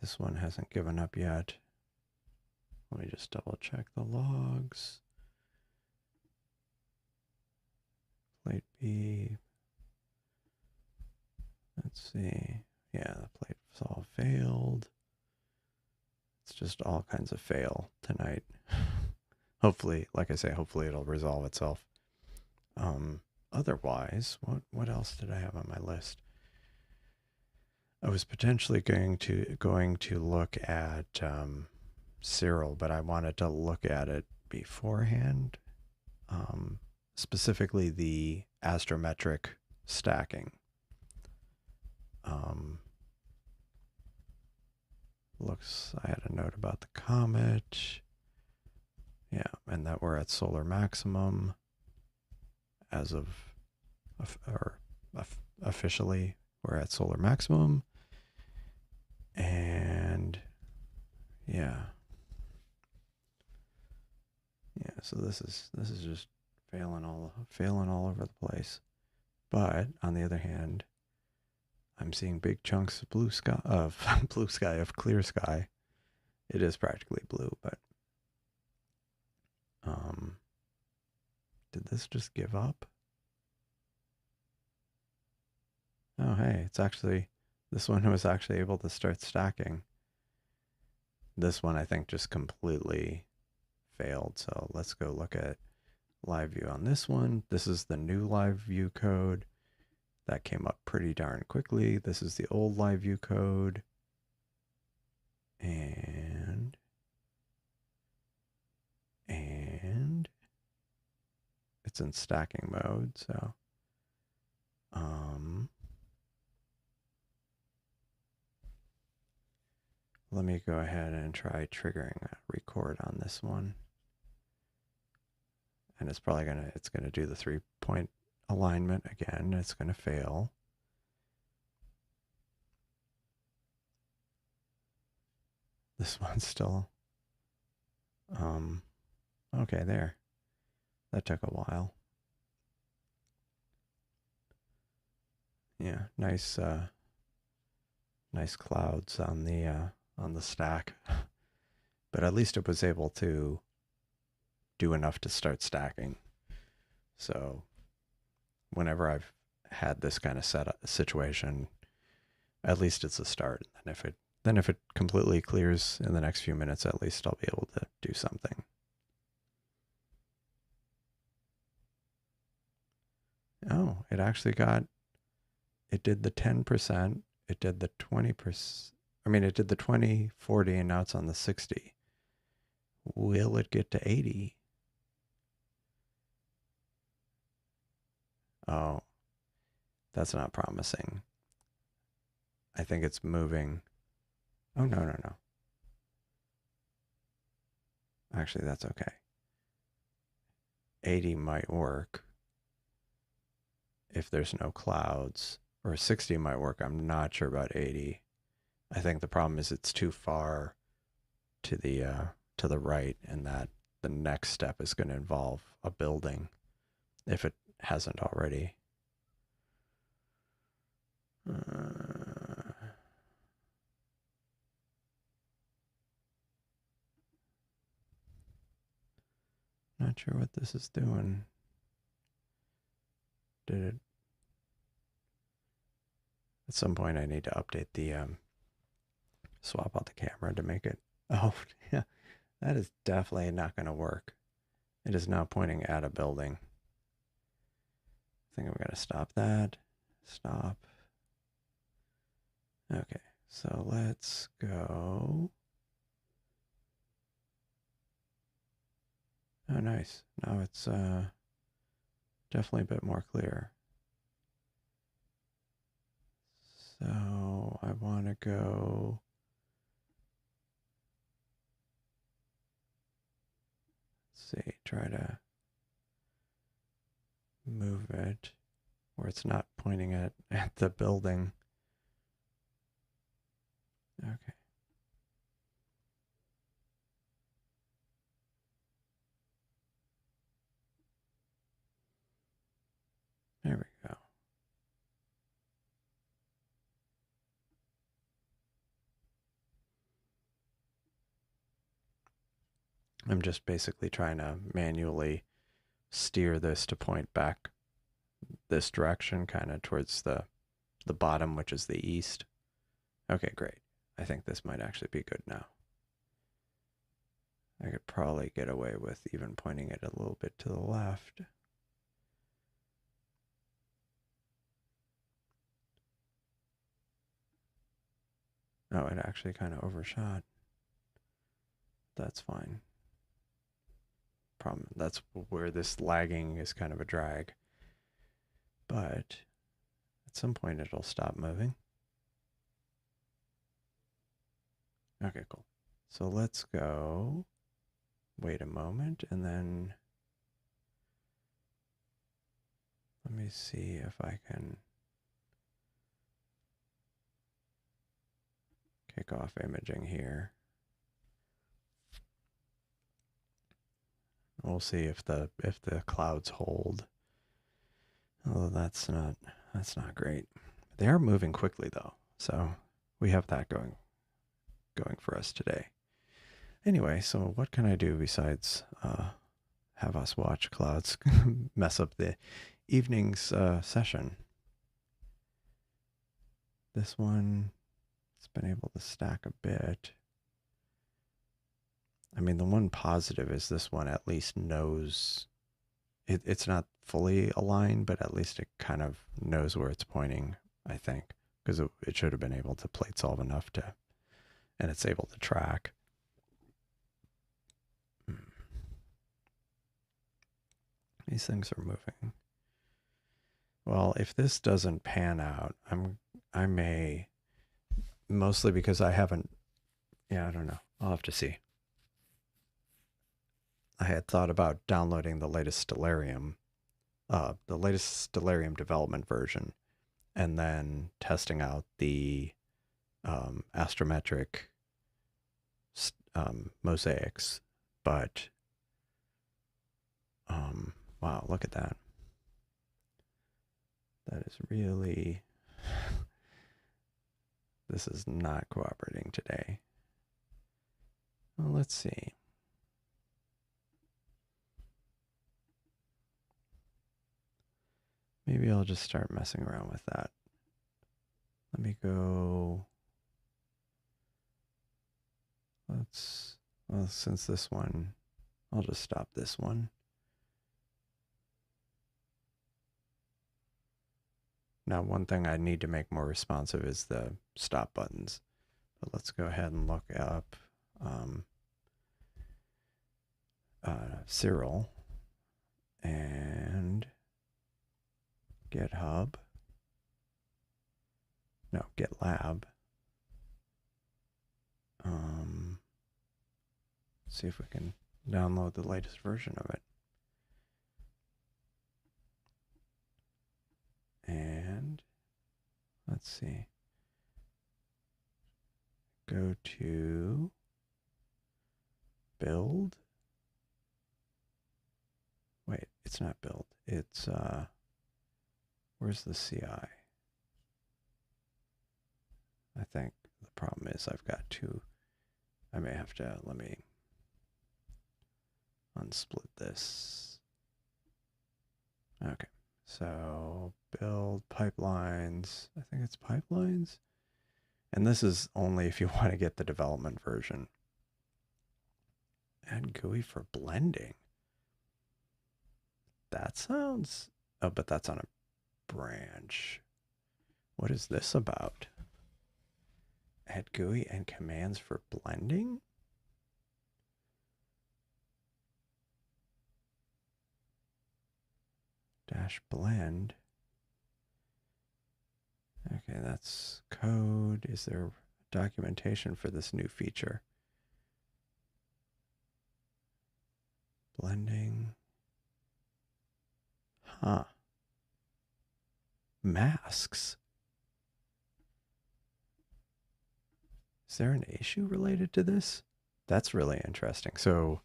this one hasn't given up yet. Let me just double check the logs. Plate B. Let's see. Yeah, the plate's all failed. It's just all kinds of fail tonight. Hopefully, like I say, hopefully it'll resolve itself. Otherwise, what else did I have on my list? I was potentially going to look at Cyril, but I wanted to look at it beforehand. Specifically the astrometric stacking. Looks, I had a note about the comet. Yeah, and that we're at solar maximum as of, or officially, we're at solar maximum. And yeah. Yeah, so this is just failing all over the place. But on the other hand, I'm seeing big chunks of blue sky of clear sky. It is practically blue, but did this just give up? Oh, hey, it's actually, this one was actually able to start stacking. This one I think just completely failed. So let's go look at live view on this one. This is the new live view code. That came up pretty darn quickly. This is the old live view code. And it's in stacking mode, so let me go ahead and try triggering a record on this one. And it's probably gonna do the 3-point alignment again. It's gonna fail. This one's still okay, there. That took a while. Yeah, nice clouds on the stack. But at least it was able to do enough to start stacking. So whenever I've had this kind of situation, at least it's a start. And if it completely clears in the next few minutes, at least I'll be able to do something. Oh, it actually it did the 10%, it did the 20%, it did the 20, 40, and now it's on the 60. Will it get to 80? Oh, that's not promising. I think it's moving. Oh, no. Actually, that's okay. 80 might work if there's no clouds, or 60 might work. I'm not sure about 80. I think the problem is it's too far to the right, and that the next step is going to involve a building if it hasn't already. Not sure what this is doing. Did it? At some point I need to update the swap out the camera to make it. Oh, yeah. That is definitely not going to work. It is now pointing at a building. think I'm going to stop that. Stop. Okay, so let's go. Oh, nice. Now it's definitely a bit more clear. So I want to go. Let's see, try to move it where it's not pointing at the building. Okay. There we go. I'm just basically trying to manually steer this to point back this direction, kind of towards the bottom, which is the east. Okay, great. I think this might actually be good now. I could probably get away with even pointing it a little bit to the left. Oh, it actually kind of overshot. That's fine. That's where this lagging is kind of a drag. But at some point it'll stop moving. Okay, cool. So let's go. Wait a moment, and then let me see if I can kick off imaging here. We'll see if the clouds hold. Although that's not great. They are moving quickly though, so we have that going for us today. Anyway, so what can I do besides have us watch clouds mess up the evening's session? This one, it's been able to stack a bit. I mean, the one positive is this one at least knows it's not fully aligned, but at least it kind of knows where it's pointing, I think, because it should have been able to plate solve enough to, and it's able to track. These things are moving. Well, if this doesn't pan out, I may, mostly because I haven't, yeah, I don't know. I'll have to see. I had thought about downloading the latest Stellarium development version, and then testing out the astrometric mosaics. But wow, look at that. That is really, this is not cooperating today. Well, let's see. Maybe I'll just start messing around with that. Let me go. Well, since this one, I'll just stop this one. Now, one thing I need to make more responsive is the stop buttons. But let's go ahead and look up Cyril and GitHub. No, GitLab. See if we can download the latest version of it. And let's see. Go to build. Wait, it's not build. It's where's the CI? I think the problem is I've got two. I may have to, let me unsplit this. Okay, so build pipelines. I think it's pipelines. And this is only if you want to get the development version. Add GUI for blending. That sounds, oh, but that's on a branch. What is this about? Add GUI and commands for blending? Dash blend. Okay, that's code. Is there documentation for this new feature? Blending. Huh. Masks. Is there an issue related to this? That's really interesting. So,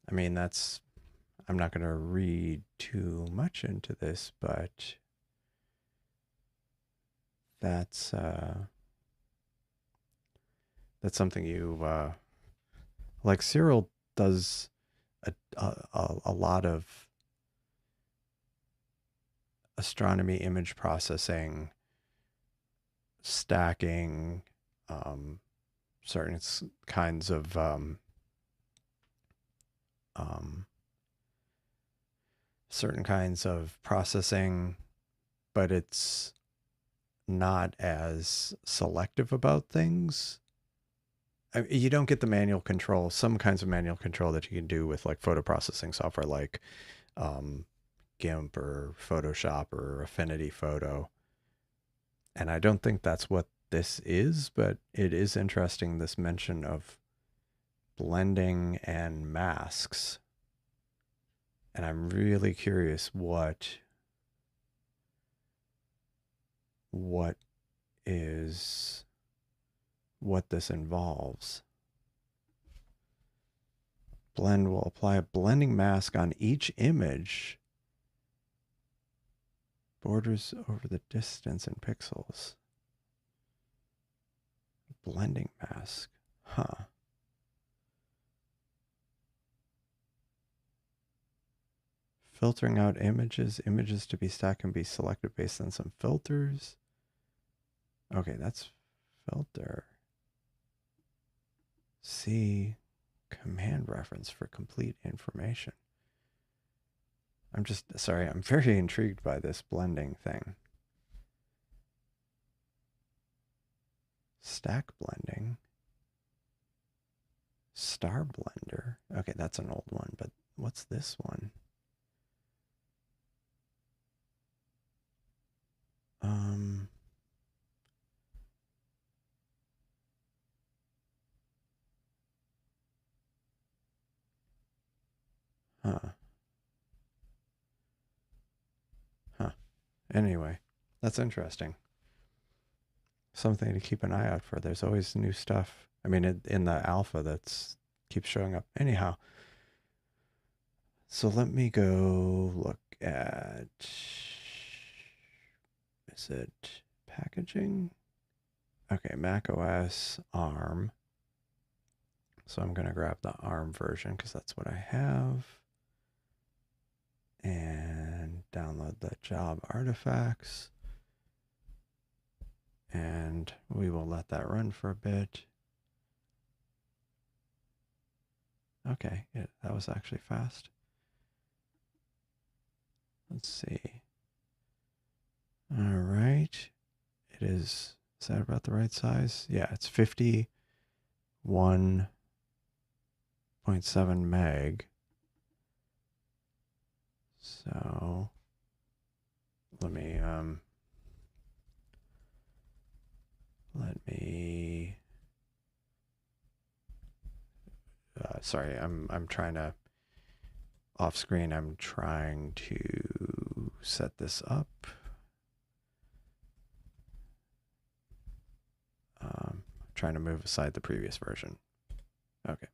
I mean, I'm not going to read too much into this, but that's something like Cyril does a lot of astronomy image processing, stacking, certain kinds of processing, but it's not as selective about things. You don't get the manual control, some kinds of manual control that you can do with like photo processing software like GIMP or Photoshop or Affinity Photo. And I don't think that's what this is, but it is interesting, this mention of blending and masks. And I'm really curious what this involves. Blend will apply a blending mask on each image. Borders over the distance in pixels. Blending mask. Huh. Filtering out images. Images to be stacked can be selected based on some filters. Okay, that's filter. See command reference for complete information. I'm very intrigued by this blending thing. Stack blending. Star Blender. Okay, that's an old one, but what's this one? Huh. Anyway, that's interesting. Something to keep an eye out for. There's always new stuff. I mean, in the alpha that's keeps showing up. Anyhow, so let me go look at, is it packaging? Okay, Mac OS ARM. So I'm going to grab the ARM version because that's what I have. And download the job artifacts. And we will let that run for a bit. Okay, that was actually fast. Let's see. All right. Is that about the right size? Yeah, it's 51.7 meg. So let me sorry, I'm trying to off screen. I'm trying to set this up. Trying to move aside the previous version. Okay.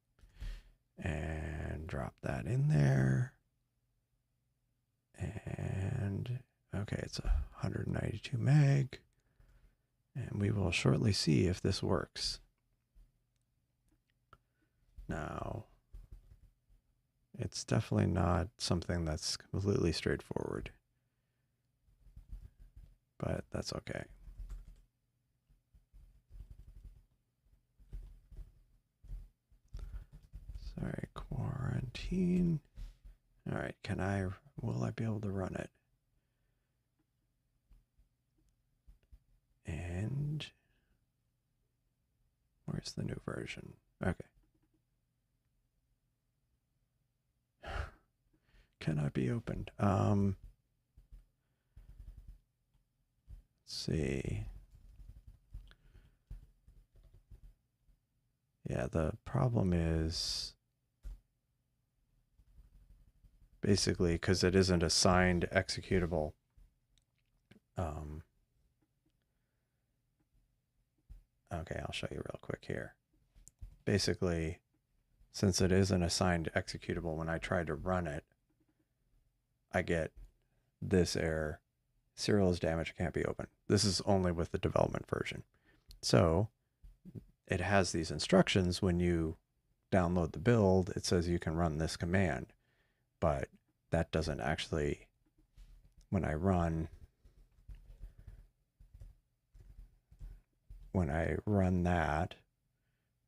And drop that in there. And okay, it's 192 meg. And we will shortly see if this works. Now, it's definitely not something that's completely straightforward. But that's okay. Sorry, quarantine. All right, will I be able to run it? Where's the new version? Okay. Cannot be opened. Let's see. Yeah, the problem is basically because it isn't a signed executable. Okay, I'll show you real quick here. Basically, since it isn't a signed executable, when I try to run it, I get this error. Serial is damaged, can't be opened. This is only with the development version. So it has these instructions when you download the build, it says you can run this command, but that doesn't actually, when I run that,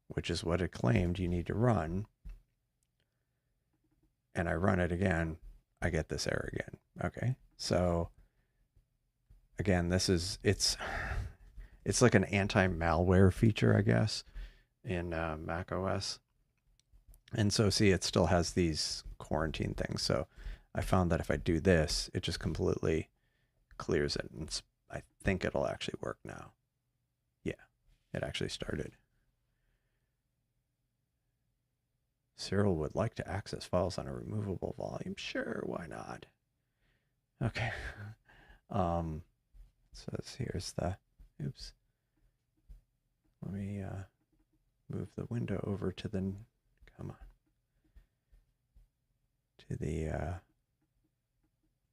which is what it claimed you need to run, and I run it again, I get this error again. Okay, so again, it's like an anti-malware feature, I guess, in Mac OS. And so see, it still has these quarantine things. So I found that if I do this, it just completely clears it. And I think it'll actually work now. Yeah, it actually started. Cyril would like to access files on a removable volume. Sure, why not? Okay. So here's the, oops. Let me move the window over to the, come on. To the,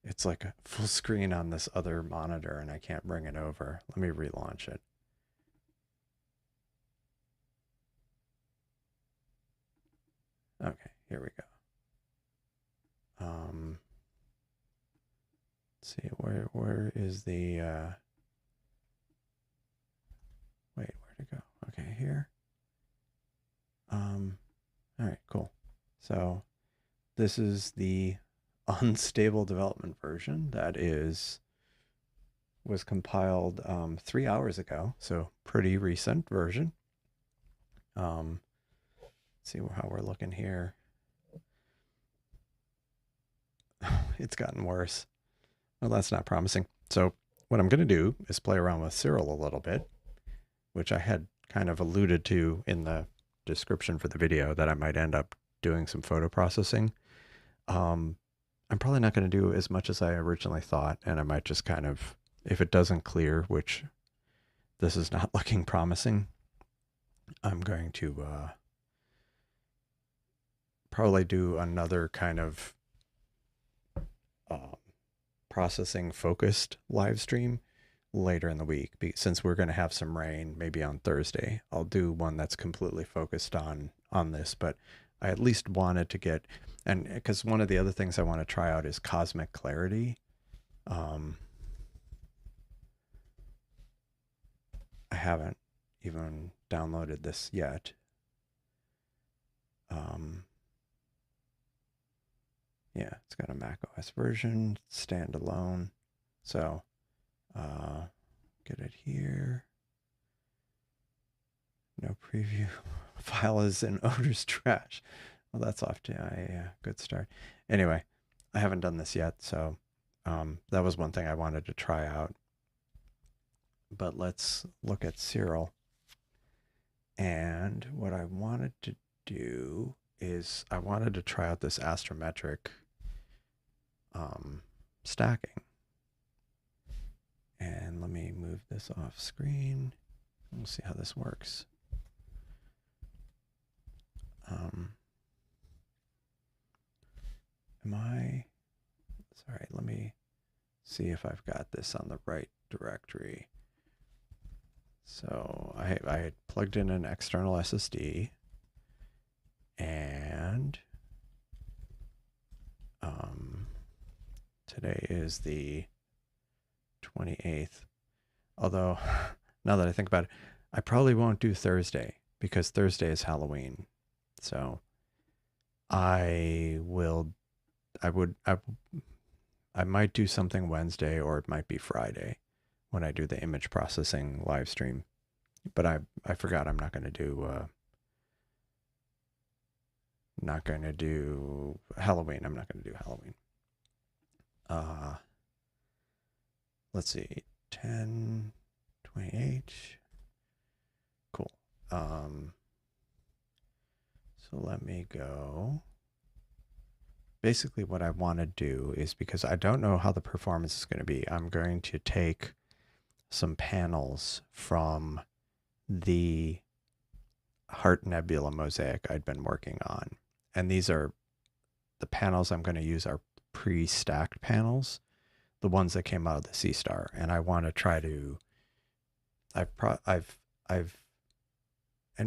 it's like a full screen on this other monitor and I can't bring it over. Let me relaunch it. Okay, here we go. Let's see, where is the, wait, where'd it go? Okay, here. All right, cool. So this is the unstable development version that was compiled 3 hours ago, so pretty recent version. Let's see how we're looking here. It's gotten worse. Well, that's not promising. So what I'm going to do is play around with Cyril a little bit, which I had kind of alluded to in the description for the video, that I might end up doing some photo processing. I'm probably not going to do as much as I originally thought, and I might just kind of, if it doesn't clear, which this is not looking promising, I'm going to probably do another kind of processing focused live stream later in the week. Since we're going to have some rain, maybe on Thursday, I'll do one that's completely focused on this, but I at least wanted to get, and because one of the other things I want to try out is cosmic clarity. I haven't even downloaded this yet. Yeah, it's got a Mac OS version, standalone. So, get it here. No preview. File is in Odor's trash. Well, that's off to a good start. Anyway, I haven't done this yet, so that was one thing I wanted to try out. But let's look at Cyril. And what I wanted to do is I wanted to try out this astrometric stacking. And let me move this off screen. We'll see how this works. Sorry, let me see if I've got this on the right directory. So I had plugged in an external SSD, and today is the 28th. Although, now that I think about it, I probably won't do Thursday because Thursday is Halloween. So I might do something Wednesday, or it might be Friday when I do the image processing live stream. But I forgot I'm not going to do Halloween. I'm not going to do Halloween. Let's see, 10, 28. Cool. So let me go. Basically, what I want to do is, because I don't know how the performance is going to be, I'm going to take some panels from the Heart Nebula mosaic I'd been working on. And these are the panels I'm going to use are pre-stacked panels, the ones that came out of the Seestar. And I want to try to, and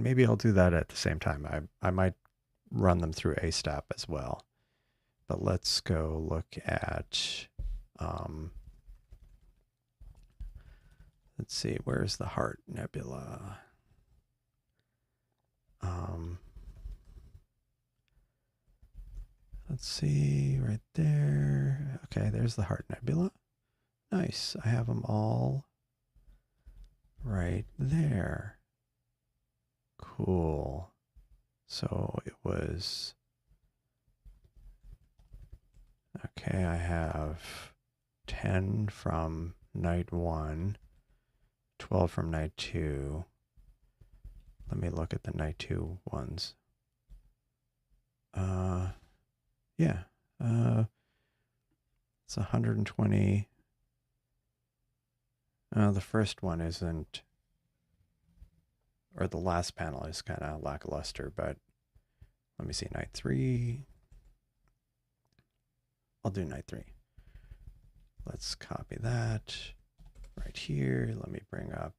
maybe I'll do that at the same time. I might run them through ASTAP as well. But let's go look at, let's see, where's the Heart Nebula? Let's see, right there. Okay, there's the Heart Nebula. Nice. I have them all right there. Cool. So it was, okay, I have 10 from night 1, 12 from night 2. Let me look at the night 2 ones. Yeah. It's 120. The first one isn't, or the last panel is kind of lackluster, but let me see, night 3. I'll do night 3. Let's copy that right here. Let me bring up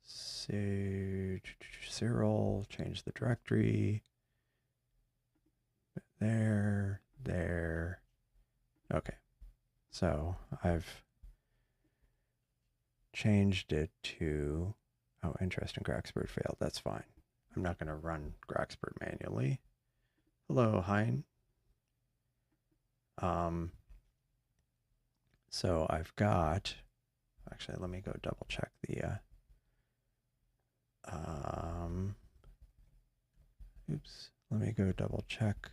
Cyril, change the directory. There. Okay. So I've changed it to, oh, interesting, Graxpert failed. That's fine. I'm not going to run Graxpert manually. Hello, Hein. So I've got, actually, let me go double check the, oops, let me go double check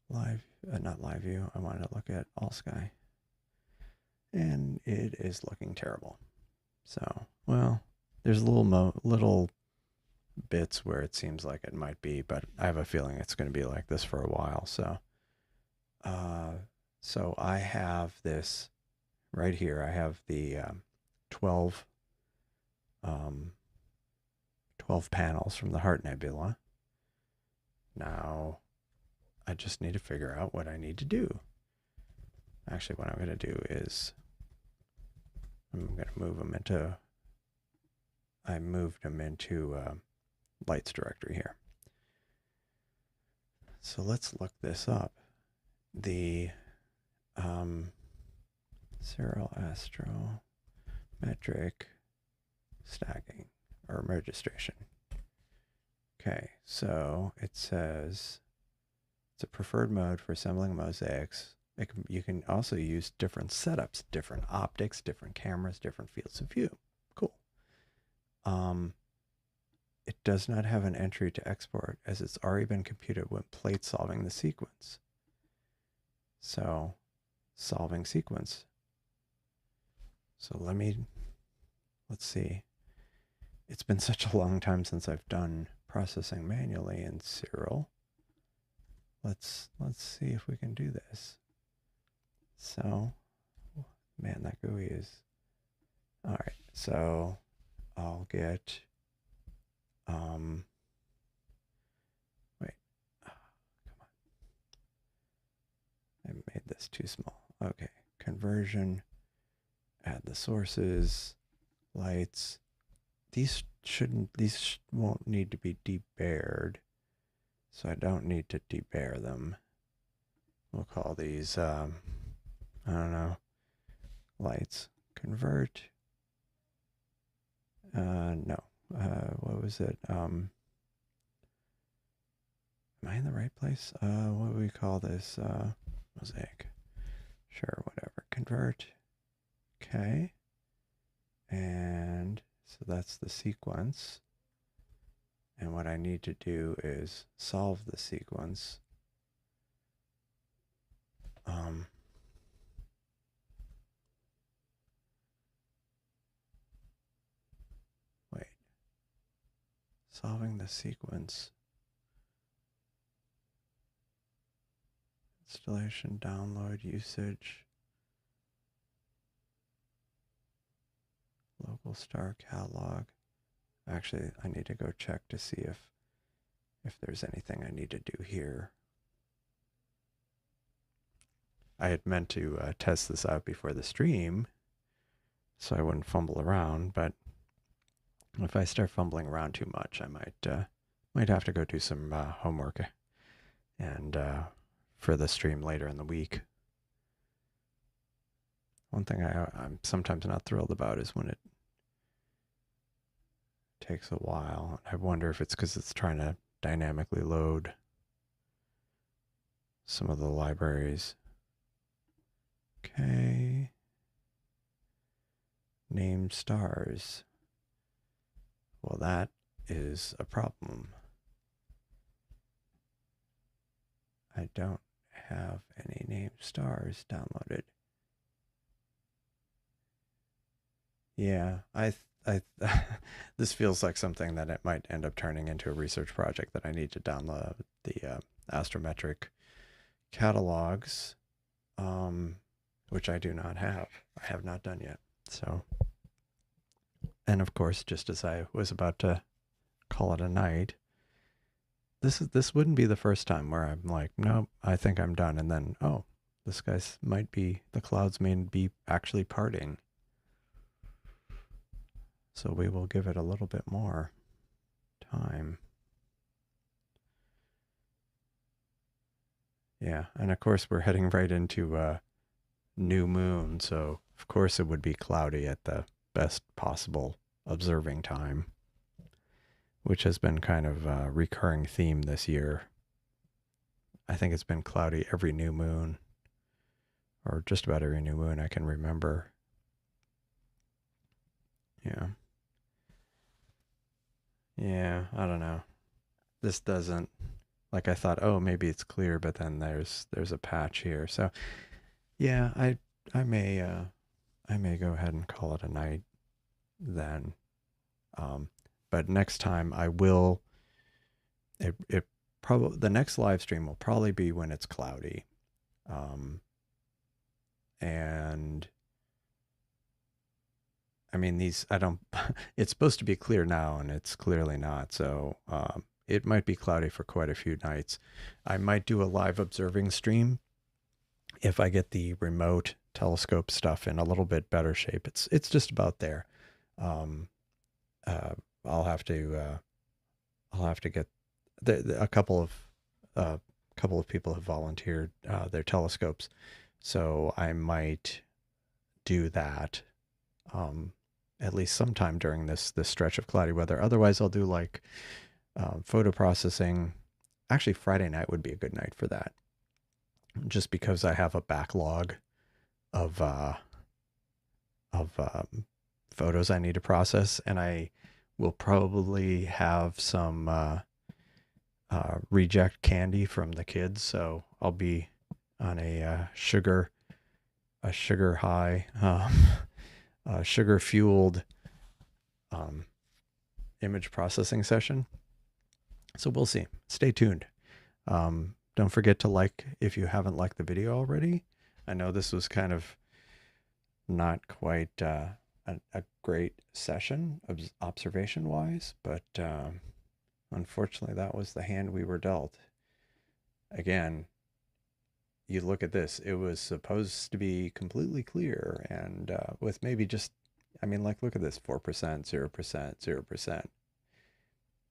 live, not live view. I wanted to look at All Sky. And it is looking terrible. So, well, there's little bits where it seems like it might be, but I have a feeling it's going to be like this for a while. So, so I have this right here. I have the 12 panels from the Heart Nebula. Now, I just need to figure out what I need to do. Actually, what I'm going to do is I'm going to move them into, I moved them into lights directory here. So let's look this up. The Seestar astrometric stacking or registration. Okay, so it says it's a preferred mode for assembling mosaics. You can also use different setups, different optics, different cameras, different fields of view. Cool. It does not have an entry to export as it's already been computed when plate solving the sequence. So, solving sequence. So let's see. It's been such a long time since I've done processing manually in Cyril. Let's see if we can do this. So, man, that GUI is, all right. So I'll get, wait, oh, come on. I made this too small. Okay, conversion, add the sources, lights. These won't need to be debared, so I don't need to debar them. We'll call these, I don't know, lights, convert, no, what was it, am I in the right place? What do we call this, mosaic, sure, whatever, convert, okay, And so that's the sequence. And what I need to do is solve the sequence. Wait. Solving the sequence. Installation, download, usage. Local star catalog. Actually, I need to go check to see if there's anything I need to do here. I had meant to test this out before the stream so I wouldn't fumble around, but if I start fumbling around too much, I might have to go do some homework and for the stream later in the week. One thing I'm sometimes not thrilled about is when it takes a while. I wonder if it's because it's trying to dynamically load some of the libraries. Okay. Named stars. Well, that is a problem. I don't have any named stars downloaded. Yeah, this feels like something that it might end up turning into a research project that I need to download the astrometric catalogs, which I do not have. I have not done yet. So, and of course, just as I was about to call it a night, this wouldn't be the first time where I'm like, nope, I think I'm done, and then oh, the clouds may be actually parting. So we will give it a little bit more time. Yeah, and of course we're heading right into new moon, so of course it would be cloudy at the best possible observing time, which has been kind of a recurring theme this year. I think it's been cloudy every new moon, or just about every new moon I can remember. Yeah. Yeah, I don't know. This doesn't, like I thought, oh, maybe it's clear, but then there's a patch here. So yeah, I may go ahead and call it a night then. But next time I will, it probably, the next live stream will probably be when it's cloudy. And I mean, it's supposed to be clear now and it's clearly not. So, it might be cloudy for quite a few nights. I might do a live observing stream if I get the remote telescope stuff in a little bit better shape. It's just about there. I'll have to get a couple of people have volunteered their telescopes, so I might do that at least sometime during this stretch of cloudy weather. Otherwise, I'll do like photo processing. Actually, Friday night would be a good night for that, just because I have a backlog of photos I need to process, and I will probably have some reject candy from the kids, so I'll be on a sugar high, sugar fueled image processing session. So we'll see. Stay tuned. Don't forget to like if you haven't liked the video already. I know this was kind of not quite a great session observation wise, but unfortunately that was the hand we were dealt. Again, you look at this, it was supposed to be completely clear, and with maybe just, I mean, like, look at this, 4%, 0%, 0%.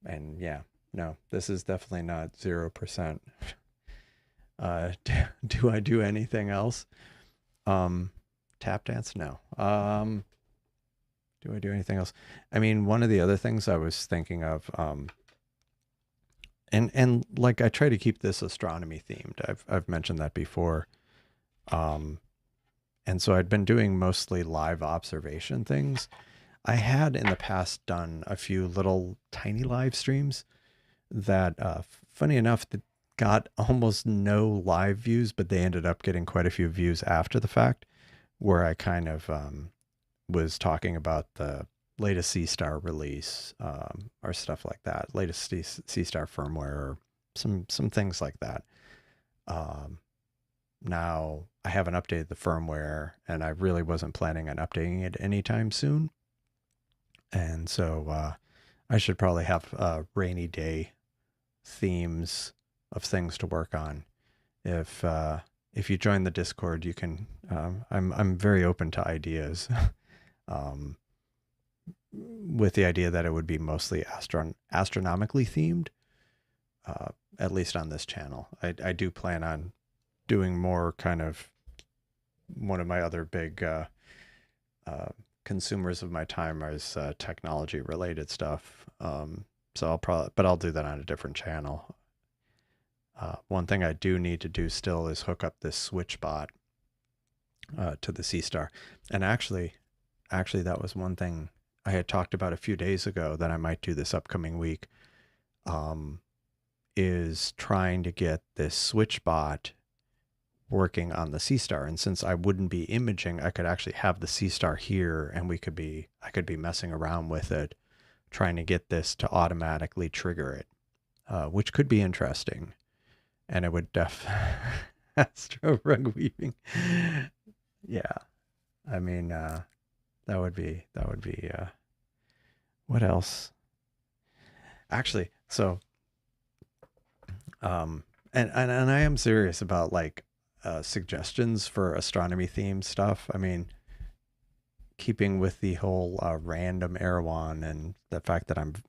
And yeah, no, this is definitely not 0%. Do I do anything else? Tap dance? No. Do I do anything else? I mean, one of the other things I was thinking of, and like I try to keep this astronomy themed. I've mentioned that before. And so I'd been doing mostly live observation things. I had in the past done a few little tiny live streams that, funny enough, that got almost no live views, but they ended up getting quite a few views after the fact, where I kind of was talking about the latest Seestar release, or stuff like that, latest Seestar firmware, or some things like that. Um, Now I haven't updated the firmware, and I really wasn't planning on updating it anytime soon. And so I should probably have rainy day themes of things to work on. If you join the Discord, you can. I'm very open to ideas, um, with the idea that it would be mostly astronomically themed, at least on this channel. I do plan on doing more kind of one of my other big uh, consumers of my time is technology related stuff. So I'll do that on a different channel. One thing I do need to do still is hook up this switch bot to the Seestar. And actually, that was one thing I had talked about a few days ago that I might do this upcoming week. Is trying to get this switch bot working on the Seestar. And since I wouldn't be imaging, I could actually have the Seestar here, and I could be messing around with it, trying to get this to automatically trigger it, which could be interesting. And it would astro rug weaving. Yeah. I mean, that would be, what else? Actually, so, and I am serious about like, suggestions for astronomy themed stuff. I mean, keeping with the whole random Erewhon and the fact that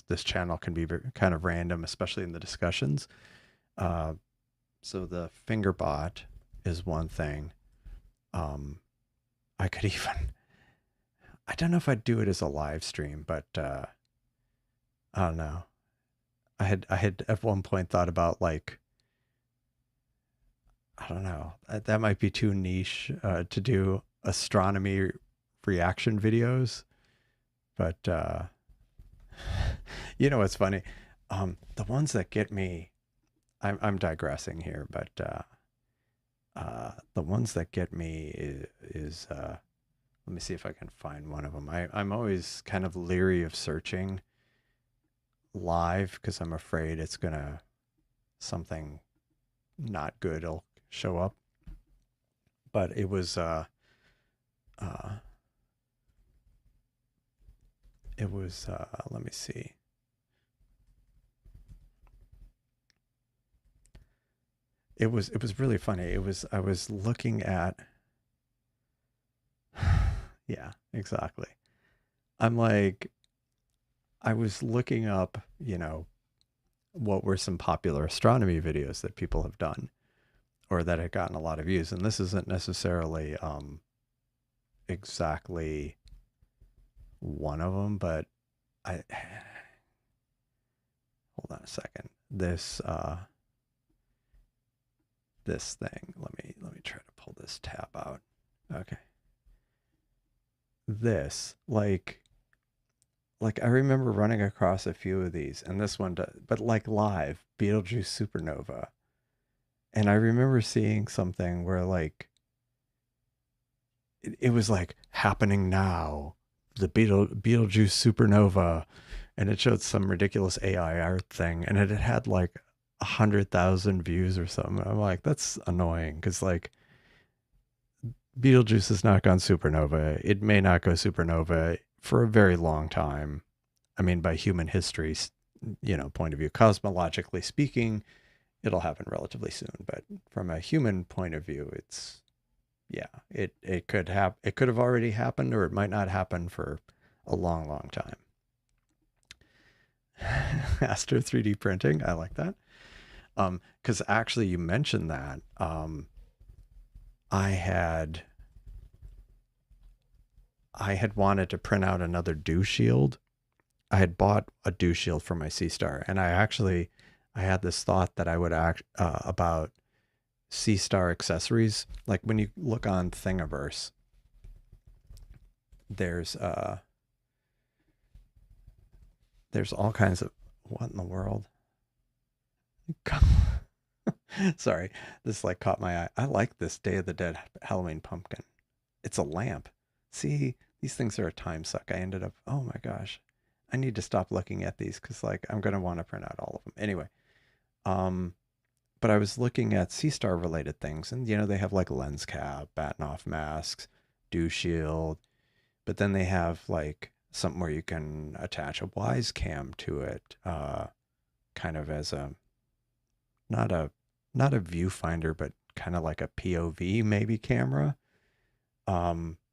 this channel can be kind of random, especially in the discussions. So the fingerbot is one thing. I could even, I don't know if I'd do it as a live stream, but I don't know. I had at one point thought about like, I don't know. That might be too niche to do astronomy reaction videos, but you know what's funny? The ones that get me, I'm digressing here, but the ones that get me is let me see if I can find one of them. I'm always kind of leery of searching live because I'm afraid it's gonna something not good will show up. But it was let me see. It was really funny. I was looking at yeah, exactly. I'm like I was looking up, what were some popular astronomy videos that people have done or that had gotten a lot of views. And this isn't necessarily exactly one of them, but I hold on a second. This thing. Let me try to pull this tab out. Okay. This like I remember running across a few of these, and this one does, but like live Betelgeuse supernova. And I remember seeing something where like it was like happening now, the Betelgeuse supernova, and it showed some ridiculous AI art thing, and it had like 100,000 views or something. I'm like, that's annoying because like Betelgeuse has not gone supernova. It may not go supernova for a very long time. I mean, by human history, point of view, cosmologically speaking, it'll happen relatively soon. But from a human point of view, it's yeah, it could have already happened, or it might not happen for a long time. Astro 3D printing, I like that. Because actually, you mentioned that. I had wanted to print out another dew shield. I had bought a dew shield for my Seestar, and I had this thought that I would act about Seestar accessories. Like when you look on Thingiverse, there's there's all kinds of, what in the world? Sorry, this like caught my eye. I like this Day of the Dead Halloween pumpkin. It's a lamp. See, these things are a time suck. I ended up, oh my gosh, I need to stop looking at these because like I'm gonna want to print out all of them. Anyway, um, but I was looking at Seestar related things, and they have like lens cap, batten off masks, dew shield, but then they have like something where you can attach a wise cam to it, kind of as a not a not a viewfinder, but kind of like a POV maybe camera.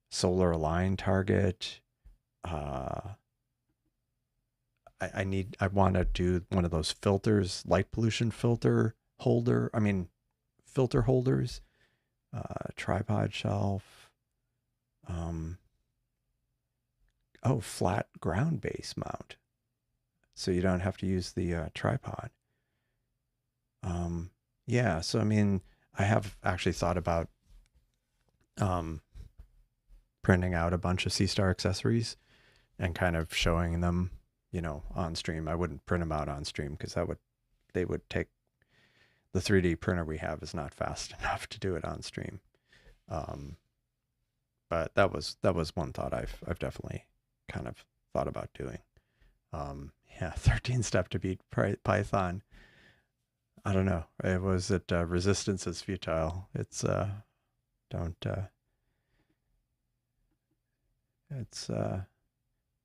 Solar aligned target. Uh, I want to do one of those filters, light pollution filter holder. I mean, filter holders. Tripod shelf. Um, oh, flat ground base mount, so you don't have to use the tripod. Um, yeah, so I mean, I have actually thought about um, printing out a bunch of Seestar accessories and kind of showing them, on stream. I wouldn't print them out on stream because they would take the 3D printer we have is not fast enough to do it on stream. Um, but that was one thought I've definitely kind of thought about doing. Yeah, 13 step to beat Python. I don't know. It was it resistance is futile. It's don't it's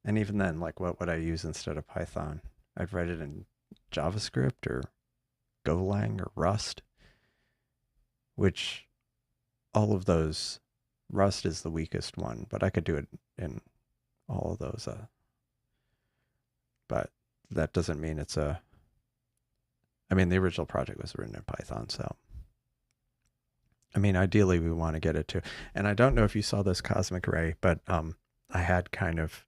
and even then, like, what would I use instead of Python? I'd write it in JavaScript or Golang or Rust, which all of those, Rust is the weakest one, but I could do it in all of those. But that doesn't mean it's a. I mean, the original project was written in Python, so. I mean, ideally, we want to get it to. And I don't know if you saw this cosmic ray, but I had kind of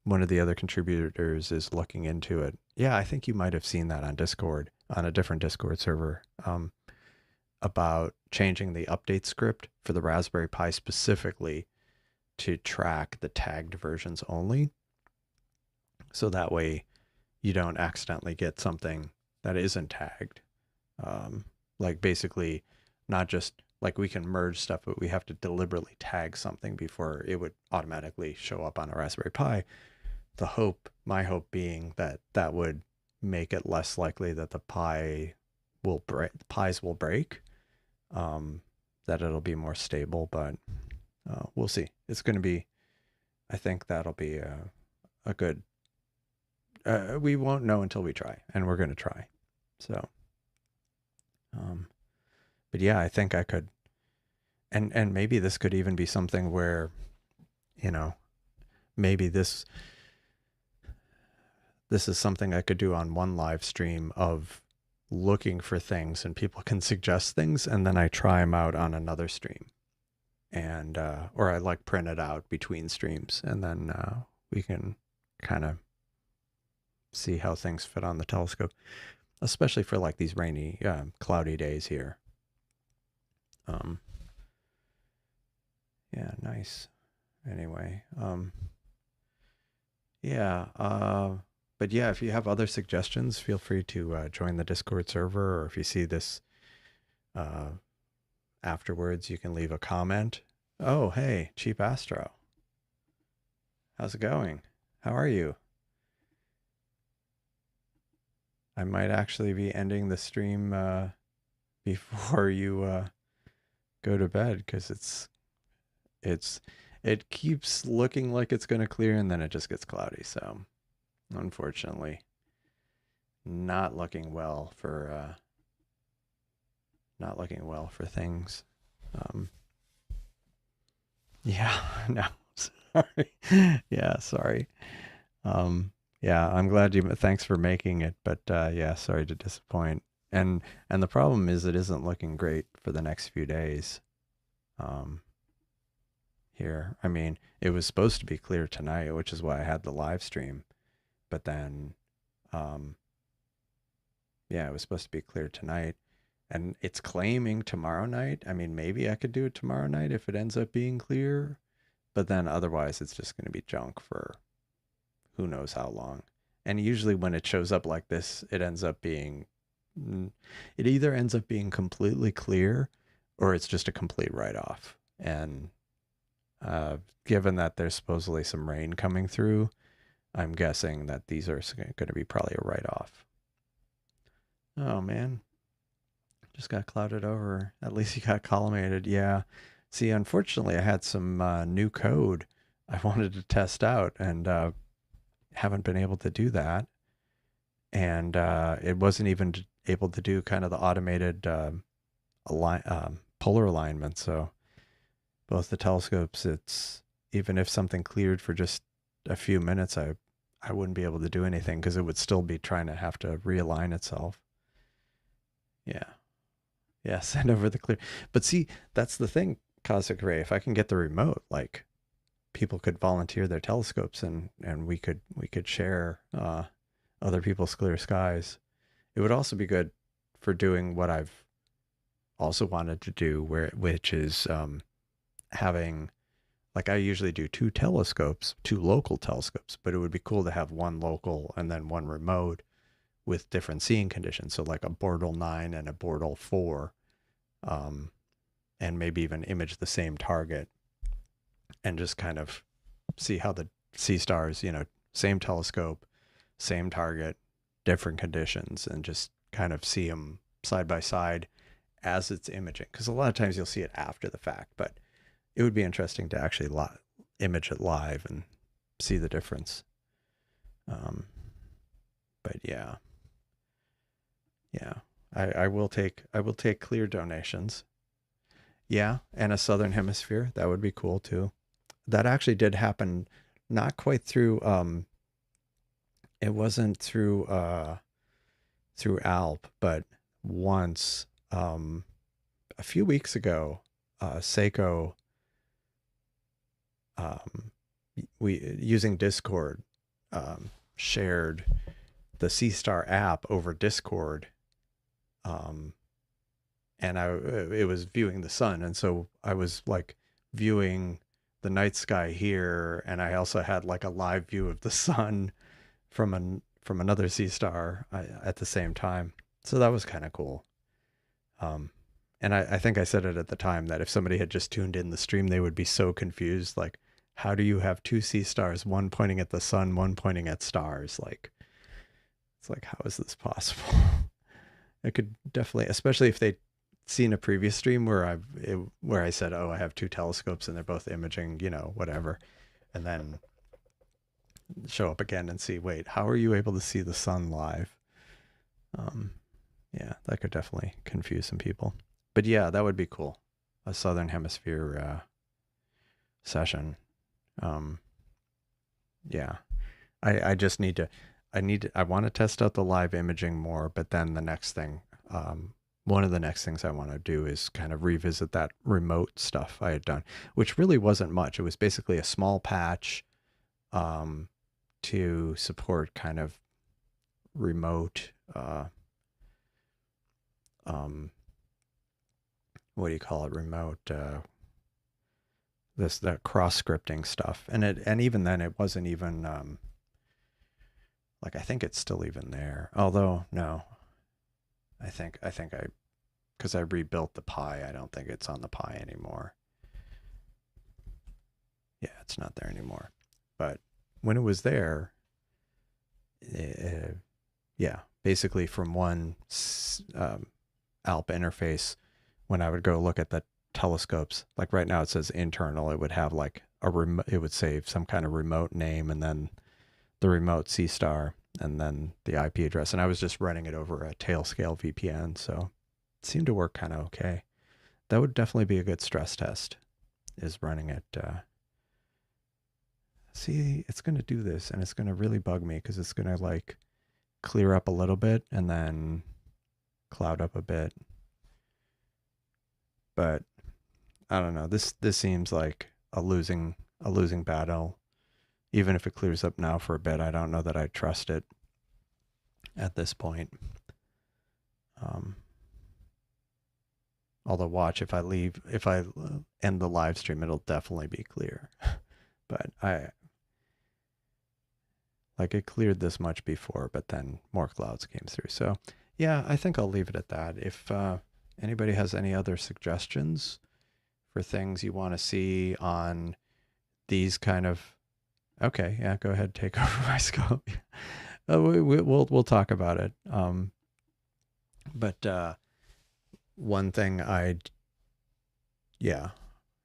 one of the other contributors is looking into it. Yeah, I think you might have seen that on Discord, on a different Discord server, about changing the update script for the Raspberry Pi specifically to track the tagged versions only. So that way you don't accidentally get something that isn't tagged. Like basically not just like we can merge stuff, but we have to deliberately tag something before it would automatically show up on a Raspberry Pi. My hope being that that would make it less likely that the pies will break, that it'll be more stable, but we'll see. It's going to be, I think that'll be a good, we won't know until we try, and we're going to try. So, but yeah, I think I could, and maybe this could even be something where, maybe this is something I could do on one live stream of looking for things and people can suggest things and then I try them out on another stream and or I like print it out between streams and then we can kind of see how things fit on the telescope, especially for like these rainy cloudy days here. Yeah, nice. Anyway, yeah, but yeah, if you have other suggestions, feel free to join the Discord server, or if you see this afterwards, you can leave a comment. Oh, hey, Cheap Astro. How's it going? How are you? I might actually be ending the stream before you go to bed because it keeps looking like it's going to clear and then it just gets cloudy. So unfortunately, not looking well for things. Yeah, no, sorry. Yeah, sorry. Yeah, I'm glad you. Thanks for making it, but yeah, sorry to disappoint. And the problem is it isn't looking great for the next few days. Here, I mean, it was supposed to be clear tonight, which is why I had the live stream. But then, yeah, it was supposed to be clear tonight, and it's claiming tomorrow night. I mean, maybe I could do it tomorrow night if it ends up being clear, but then otherwise, it's just going to be junk for who knows how long. And usually when it shows up like this, it ends up being, it either ends up being completely clear or it's just a complete write-off. And given that there's supposedly some rain coming through, I'm guessing that these are going to be probably a write-off. Oh man, just got clouded over. At least you got collimated. Yeah. See, unfortunately, I had some new code I wanted to test out and haven't been able to do that. And it wasn't even able to do kind of the automated polar alignment. So both the telescopes, it's even if something cleared for just a few minutes, I wouldn't be able to do anything because it would still be trying to have to realign itself. Yeah. Yeah, send over the clear. But see, that's the thing, Cosmic Ray. If I can get the remote, like people could volunteer their telescopes and we could share other people's clear skies. It would also be good for doing what I've also wanted to do, which is having, like I usually do two local telescopes, but it would be cool to have one local and then one remote with different seeing conditions. So like a Bortle 9 and a Bortle 4, and maybe even image the same target and just kind of see how the Seestars, same telescope, same target, different conditions, and just kind of see them side by side as it's imaging. Because a lot of times you'll see it after the fact, but it would be interesting to actually image it live and see the difference. But yeah, I will take clear donations. Yeah, and a Southern Hemisphere, that would be cool too. That actually did happen, not quite through. It wasn't through Alp, but once a few weeks ago, Seiko, we using Discord, shared the Seestar app over Discord, and it was viewing the sun, and so I was like viewing the night sky here, and I also had like a live view of the sun from another Seestar at the same time. So that was kind of cool. And I think I said it at the time that if somebody had just tuned in the stream, they would be so confused. Like, how do you have two Seestars, one pointing at the sun, one pointing at stars? Like, it's like, how is this possible? It could definitely, especially if they'd seen a previous stream where I said, oh, I have two telescopes and they're both imaging, whatever. And then show up again and see, wait, how are you able to see the sun live? Yeah, that could definitely confuse some people. But yeah, that would be cool. A Southern Hemisphere session. Yeah, I just need to, I want to test out the live imaging more, but then the next thing, one of the next things I want to do is kind of revisit that remote stuff I had done, which really wasn't much. It was basically a small patch to support kind of remote, what do you call it? Remote, that cross scripting stuff. And even then it wasn't even, like, I think it's still even there. Although, no, because I rebuilt the Pi, I don't think it's on the Pi anymore. Yeah, it's not there anymore. But when it was there, yeah, basically from one Alp interface, when I would go look at the telescopes, like right now it says internal, it would have like it would save some kind of remote name and then the remote Seestar and then the IP address. And I was just running it over a Tailscale VPN, so it seemed to work kind of okay. That would definitely be a good stress test, is running it. See, it's going to do this and it's going to really bug me because it's going to like clear up a little bit and then cloud up a bit. But I don't know. This seems like a losing battle. Even if it clears up now for a bit, I don't know that I trust it at this point. Although watch, if I end the live stream, it'll definitely be clear. But Like it cleared this much before, but then more clouds came through. So yeah, I think I'll leave it at that. If anybody has any other suggestions for things you want to see on these kind of, okay, yeah, go ahead, take over my scope. We'll talk about it. But one thing yeah,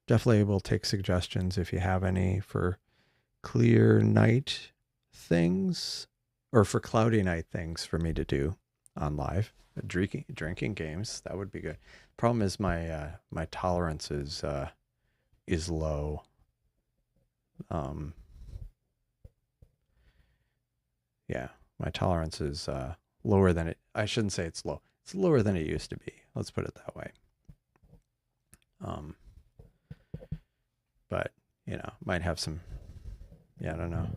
definitely will take suggestions if you have any for clear night things or for cloudy night things for me to do on live. Drinking games, that would be good. Problem is my tolerance is low. Yeah, my tolerance is lower than it. I shouldn't say it's low. It's lower than it used to be. Let's put it that way. But might have some. Yeah, I don't know.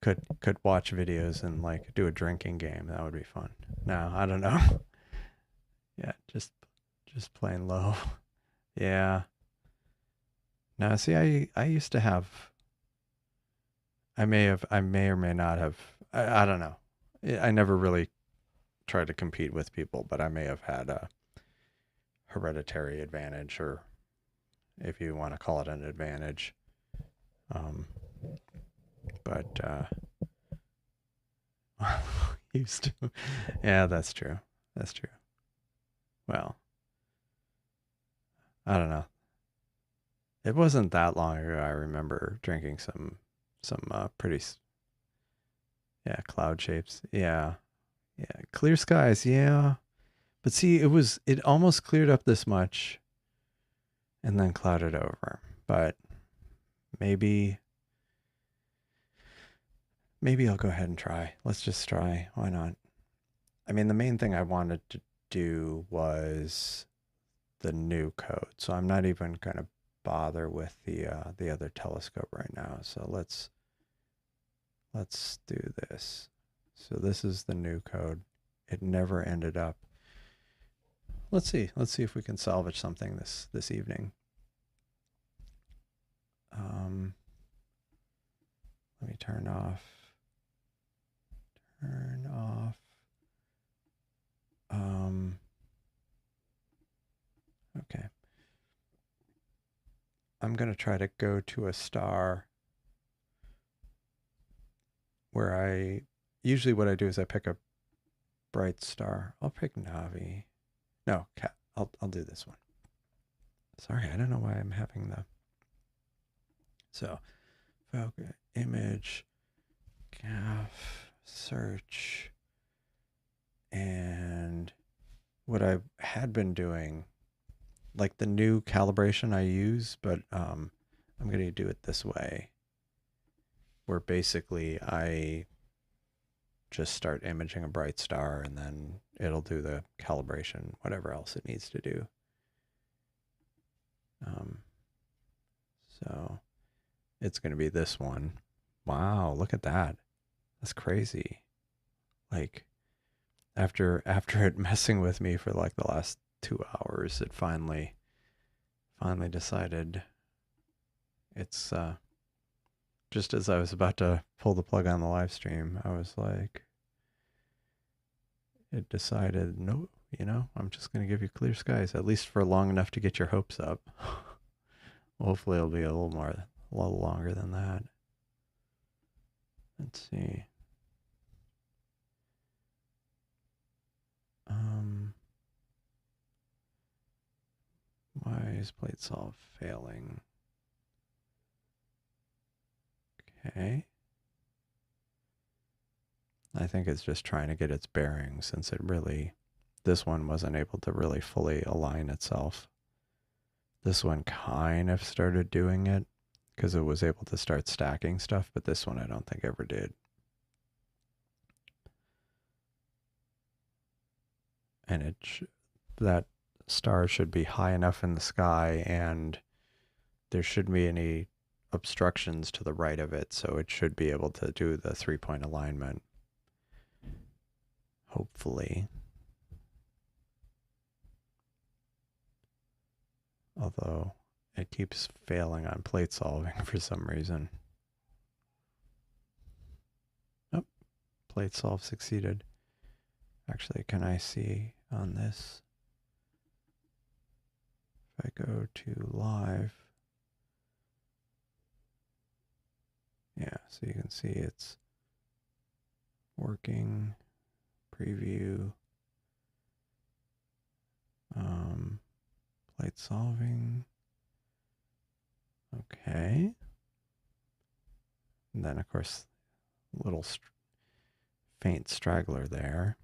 Could watch videos and like do a drinking game. That would be fun. No, I don't know. Yeah, just plain low. Yeah. No, see, I used to have. I may or may not have. I don't know. I never really tried to compete with people, but I may have had a hereditary advantage, or if you want to call it an advantage. But used to. Yeah, that's true. That's true. Well, I don't know. It wasn't that long ago. I remember drinking some pretty yeah, cloud shapes. Yeah. Yeah, clear skies. Yeah. But see, it almost cleared up this much and then clouded over. But maybe I'll go ahead and try. Let's just try. Why not? I mean, the main thing I wanted to do was the new code. So I'm not even going to bother with the other telescope right now. So let's do this. So this is the new code. It never ended up. Let's see if we can salvage something this evening. Let me turn off. Okay. I'm going to try to go to a star where usually what I do is I pick a bright star. I'll pick Navi. No, I'll do this one. Sorry, I don't know why I'm having so focus, image, CAF, search, and what I had been doing, like the new calibration I use, but I'm going to do it this way, where basically I just start imaging a bright star and then it'll do the calibration, whatever else it needs to do. So it's going to be this one. Wow, look at that. That's crazy. Like after it messing with me for like the last 2 hours, it finally decided it's just as I was about to pull the plug on the live stream, I was like, it decided, no, I'm just going to give you clear skies, at least for long enough to get your hopes up. Hopefully it'll be a little longer than that. Let's see. Why is plate solve failing? Okay. I think it's just trying to get its bearings since this one wasn't able to really fully align itself. This one kind of started doing it because it was able to start stacking stuff, but this one I don't think ever did. And that star should be high enough in the sky and there shouldn't be any obstructions to the right of it, so it should be able to do the 3-point alignment. Hopefully. Although it keeps failing on plate solving for some reason. Oh, plate solve succeeded. Actually, can I see on this? If I go to live, yeah, so you can see it's working, preview, plate solving, okay. And then of course, little faint straggler there.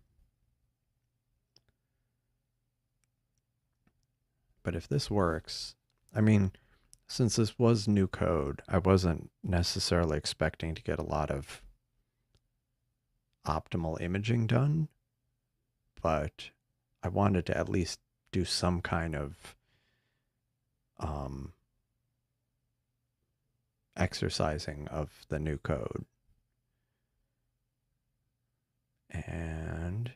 But if this works, I mean, since this was new code, I wasn't necessarily expecting to get a lot of optimal imaging done, but I wanted to at least do some kind of exercising of the new code. And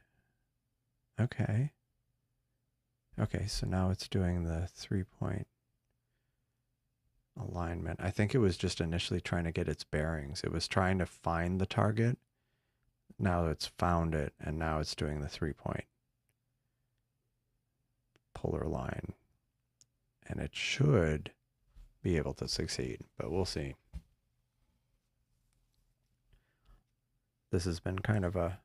okay. Okay, so now it's doing the 3-point alignment. I think it was just initially trying to get its bearings. It was trying to find the target. Now it's found it, and now it's doing the 3-point polar line. And it should be able to succeed, but we'll see. This has been kind of a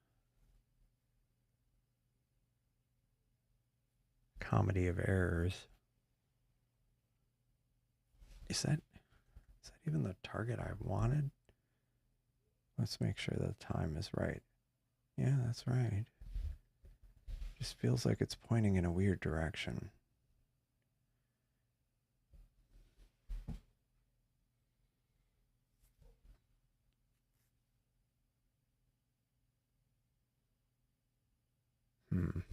comedy of errors. Is that even the target I wanted? Let's make sure the time is right. Yeah, that's right. Just feels like it's pointing in a weird direction. I'm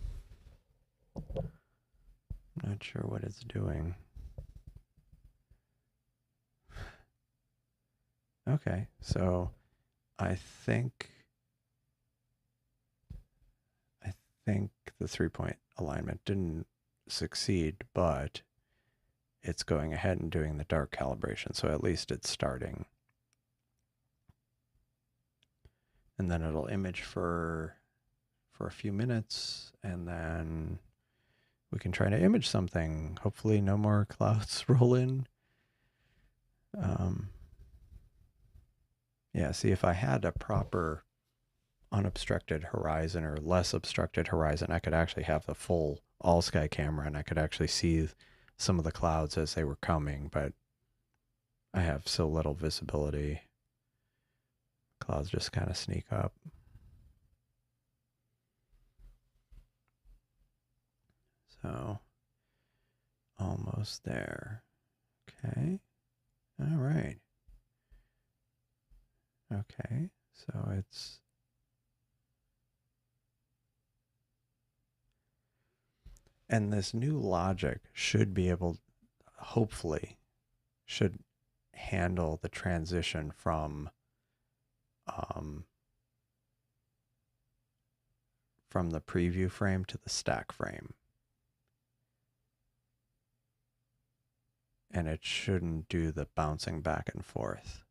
not sure what it's doing. Okay, so I think the 3-point alignment didn't succeed, but it's going ahead and doing the dark calibration, so at least it's starting. And then it'll image for a few minutes, and then we can try to image something. Hopefully no more clouds roll in. Yeah, see, if I had a proper unobstructed horizon or less obstructed horizon, I could actually have the full all sky camera and I could actually see some of the clouds as they were coming, but I have so little visibility. Clouds just kind of sneak up. So almost there. Okay. All right. Okay. So it's and this new logic should be able, hopefully, should handle the transition from the preview frame to the stack frame. And it shouldn't do the bouncing back and forth.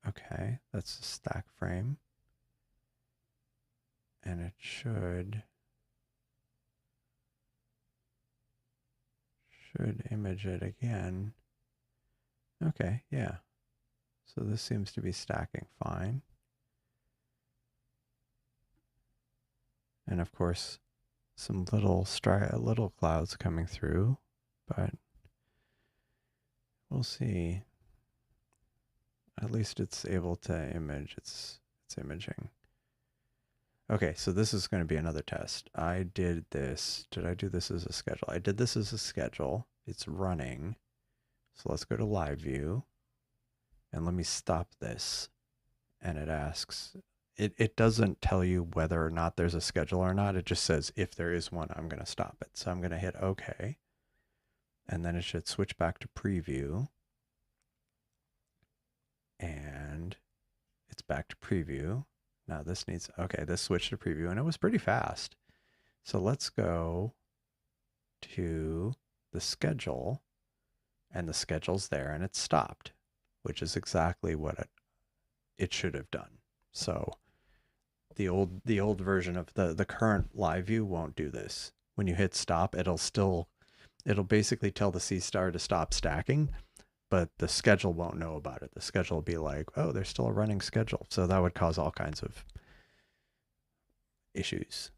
Okay, that's the stack frame. And it should image it again. Okay, yeah. So this seems to be stacking fine. And of course, some little clouds coming through, but we'll see. At least it's able to image. It's imaging. Okay, so this is going to be another test. I did this. Did I do this as a schedule? I did this as a schedule. It's running. So let's go to live view. And let me stop this. And it asks, it doesn't tell you whether or not there's a schedule or not. It just says if there is one, I'm going to stop it. So I'm going to hit OK. And then it should switch back to preview. And it's back to preview. Now this needs, okay, this switched to preview and it was pretty fast. So let's go to the schedule and the schedule's there and it's stopped, which is exactly what it should have done. So the old version of the current live view won't do this. When you hit stop, it'll basically tell the Seestar to stop stacking, but the schedule won't know about it. The schedule will be like, oh, there's still a running schedule. So that would cause all kinds of issues.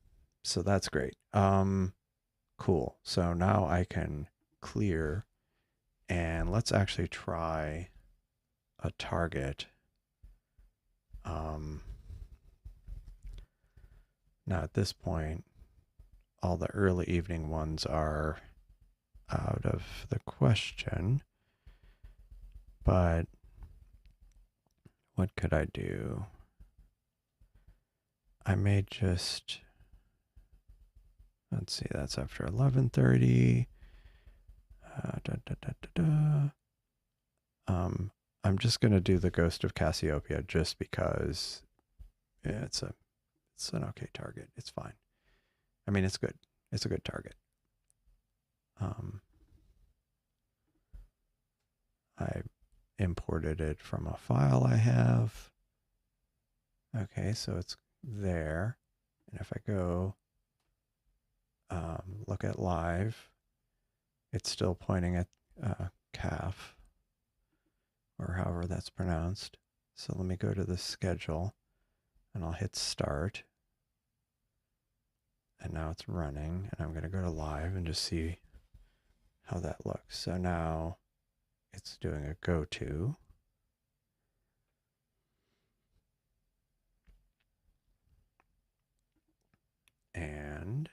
So that's great. Cool. So now I can clear, and let's actually try a target. Now at this point, all the early evening ones are out of the question. But what could I do? I may just, let's see, that's after 11:30. I'm just gonna do the Ghost of Cassiopeia just because it's an okay target. It's fine. I mean, it's good. It's a good target. I imported it from a file I have. Okay, so it's there. And if I go look at live, it's still pointing at calf, or however that's pronounced. So let me go to the schedule, and I'll hit start. And now it's running, and I'm going to go to live and just see how that looks. So now it's doing a go to. And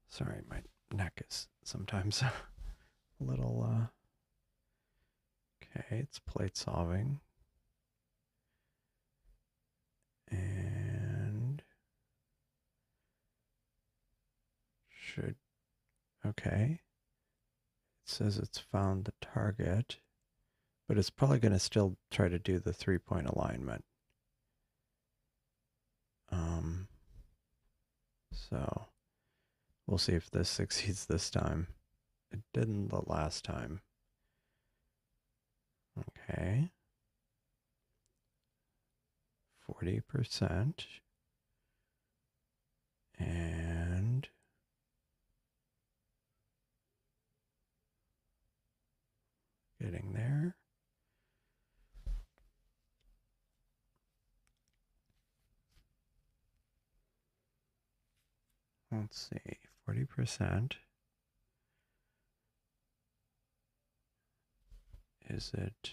sorry, my neck is sometimes a little okay, it's plate solving. And should, okay. It says it's found the target, but it's probably going to still try to do the 3-point alignment. So we'll see if this succeeds this time. It didn't the last time. Okay. 40%. And getting there. Let's see, 40%. Is it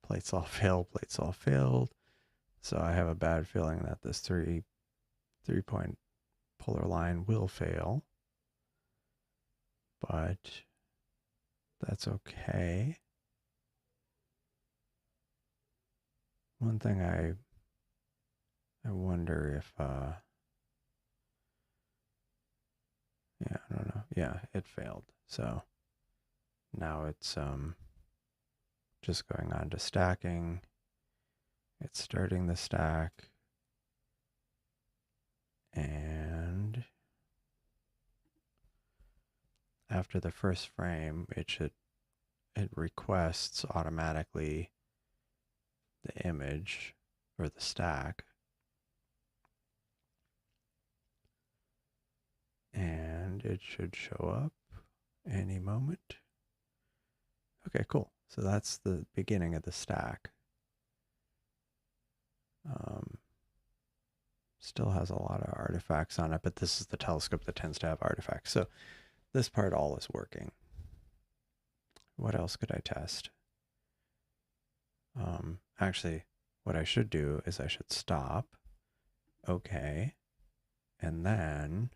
plates all failed, plates all failed. So I have a bad feeling that this 3-point polar line will fail. But that's okay. One thing I wonder if yeah, I don't know. Yeah, it failed. So now it's just going on to stacking. It's starting the stack. And after the first frame, it requests automatically the image or the stack. And it should show up any moment. Okay, cool. So that's the beginning of the stack. Still has a lot of artifacts on it, but this is the telescope that tends to have artifacts. So this part all is working. What else could I test? Actually, what I should do is I should stop. Okay. And then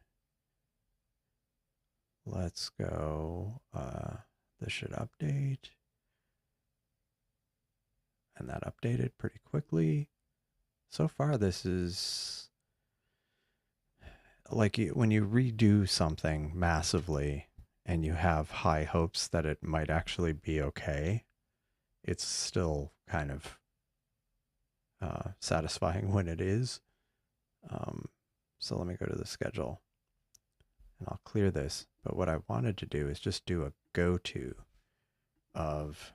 let's go, this should update. And that updated pretty quickly. So far, this is like when you redo something massively and you have high hopes that it might actually be okay, it's still kind of satisfying when it is. So let me go to the schedule. And I'll clear this. But what I wanted to do is just do a go-to of,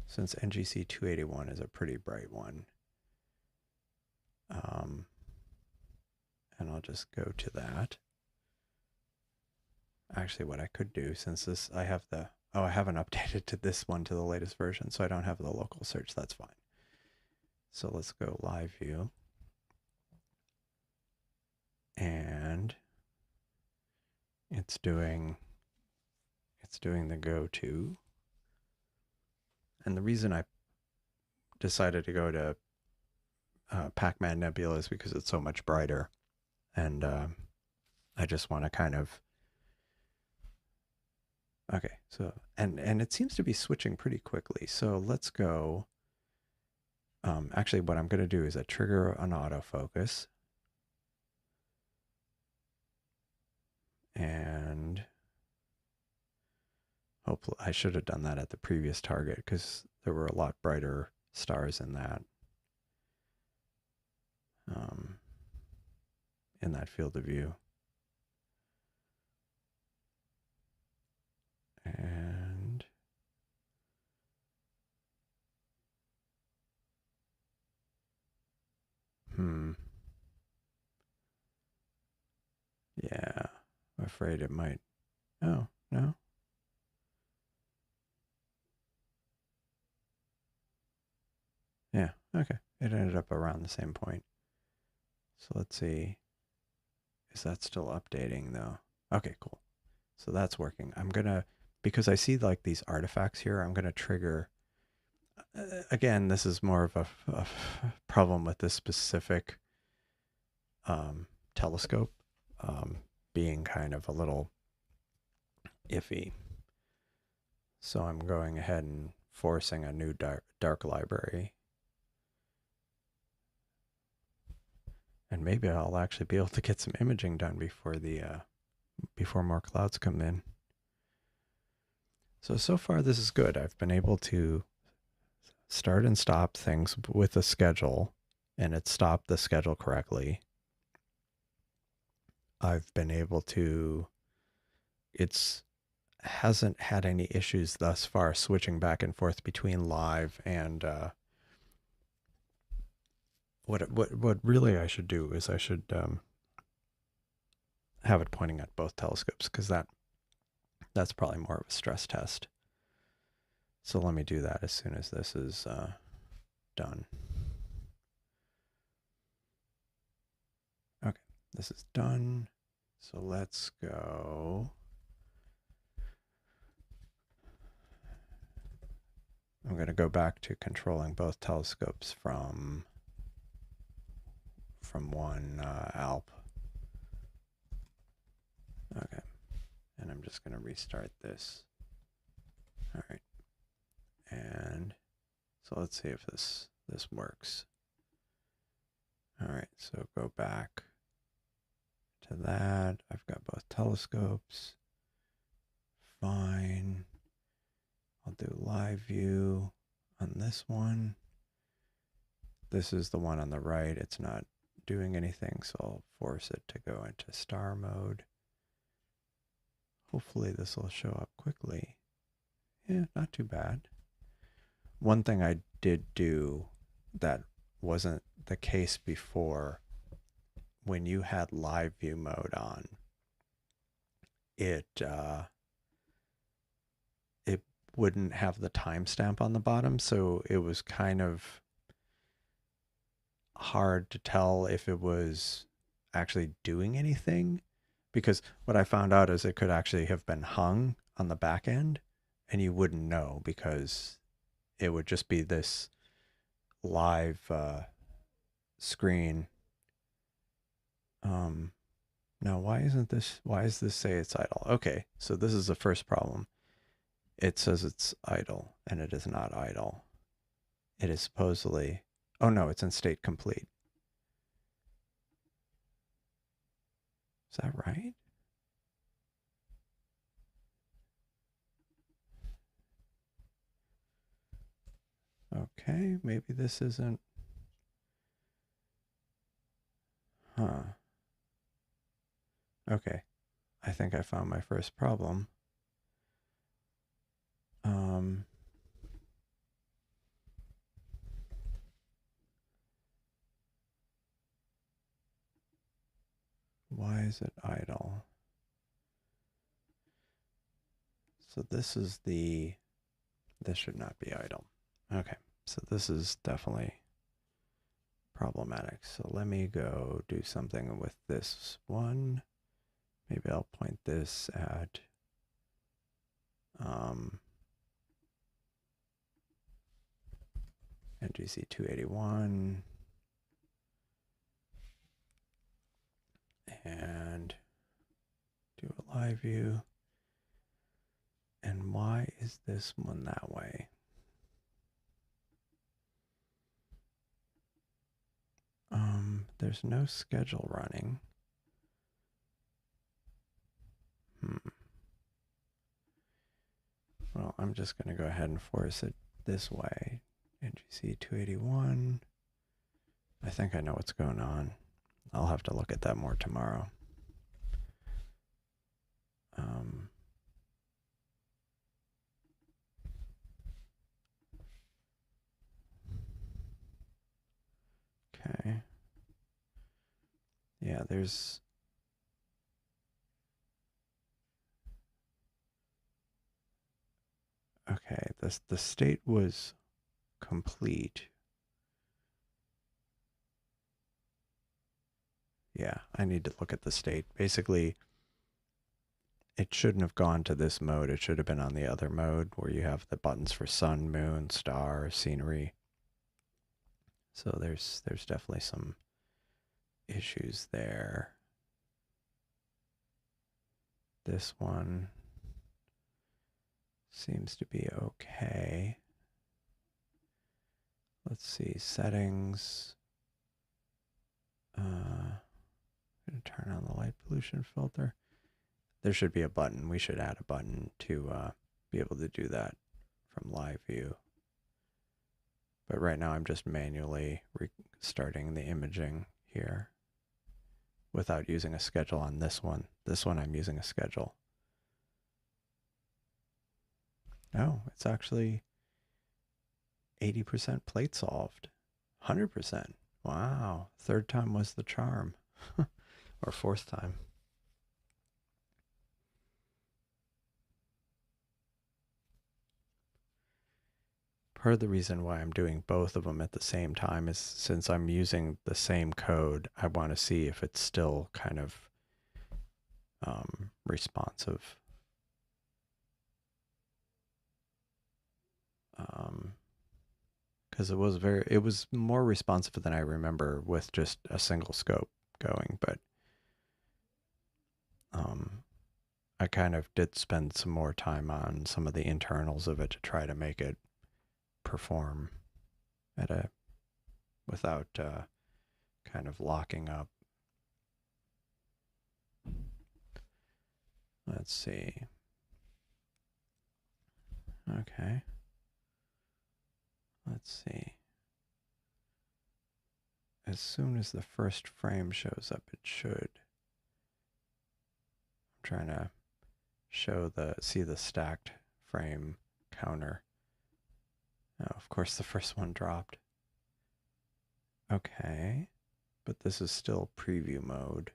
since NGC 281 is a pretty bright one, and I'll just go to that. Actually, what I could do, since this, I have the, oh, I haven't updated to this one to the latest version, so I don't have the local search. That's fine. So let's go live view. And it's doing the go-to. And the reason I decided to go to Pac-Man Nebula is because it's so much brighter. And I just want to kind of, okay, so, and it seems to be switching pretty quickly. So let's go, actually what I'm going to do is I trigger an autofocus. And hopefully I should have done that at the previous target because there were a lot brighter stars in that field of view. And yeah, I'm afraid it might. Oh, no. Yeah, okay. It ended up around the same point. So let's see. Is that still updating though? Okay, cool. So that's working. I'm gonna, because I see like these artifacts here, I'm gonna trigger, again, this is more of a problem with this specific telescope being kind of a little iffy. So I'm going ahead and forcing a new dark library. And maybe I'll actually be able to get some imaging done before the before more clouds come in. So far this is good. I've been able to start and stop things with a schedule, and it stopped the schedule correctly. I've been able to, it's hasn't had any issues thus far switching back and forth between live and what really I should do is I should have it pointing at both telescopes, because that's probably more of a stress test. So let me do that as soon as this is done. Okay, this is done. So let's go. I'm going to go back to controlling both telescopes from one Alp. Okay, and I'm just going to restart this. All right, and so let's see if this works. All right, so go back to that. I've got both telescopes. Fine. I'll do live view on this one. This is the one on the right. It's not doing anything, so I'll force it to go into star mode. Hopefully this will show up quickly. Yeah, not too bad. One thing I did do that wasn't the case before, when you had live view mode on, it wouldn't have the timestamp on the bottom, so it was kind of hard to tell if it was actually doing anything, because what I found out is it could actually have been hung on the back end and you wouldn't know, because it would just be this live screen. Now why does this say it's idle? Okay, so this is the first problem. It says it's idle, and it is not idle. It is supposedly, oh no, it's in state complete. Is that right? Okay, maybe this isn't, huh. Okay, I think I found my first problem. Um, why is it idle? So this should not be idle. Okay, so this is definitely problematic. So let me go do something with this one. Maybe I'll point this at NGC 281 and do a live view. And why is this one that way? There's no schedule running. Well, I'm just going to go ahead and force it this way. NGC 281. I think I know what's going on. I'll have to look at that more tomorrow. Okay. Yeah, there's... Okay, the state was complete. Yeah, I need to look at the state. Basically, it shouldn't have gone to this mode. It should have been on the other mode where you have the buttons for sun, moon, star, scenery. So there's definitely some issues there. This one seems to be okay. Let's see, settings. Gonna turn on the light pollution filter. There should be a button. We should add a button to be able to do that from live view. But right now I'm just manually restarting the imaging here without using a schedule on this one. This one I'm using a schedule. Oh, it's actually 80% plate solved. 100%. Wow. Third time was the charm. Or fourth time. Part of the reason why I'm doing both of them at the same time is since I'm using the same code, I want to see if it's still kind of responsive. Because it was more responsive than I remember with just a single scope going, but I kind of did spend some more time on some of the internals of it to try to make it perform at a without kind of locking up. Let's see. Okay. Let's see. As soon as the first frame shows up, it should. I'm trying to see the stacked frame counter. Oh, of course the first one dropped. Okay. But this is still preview mode.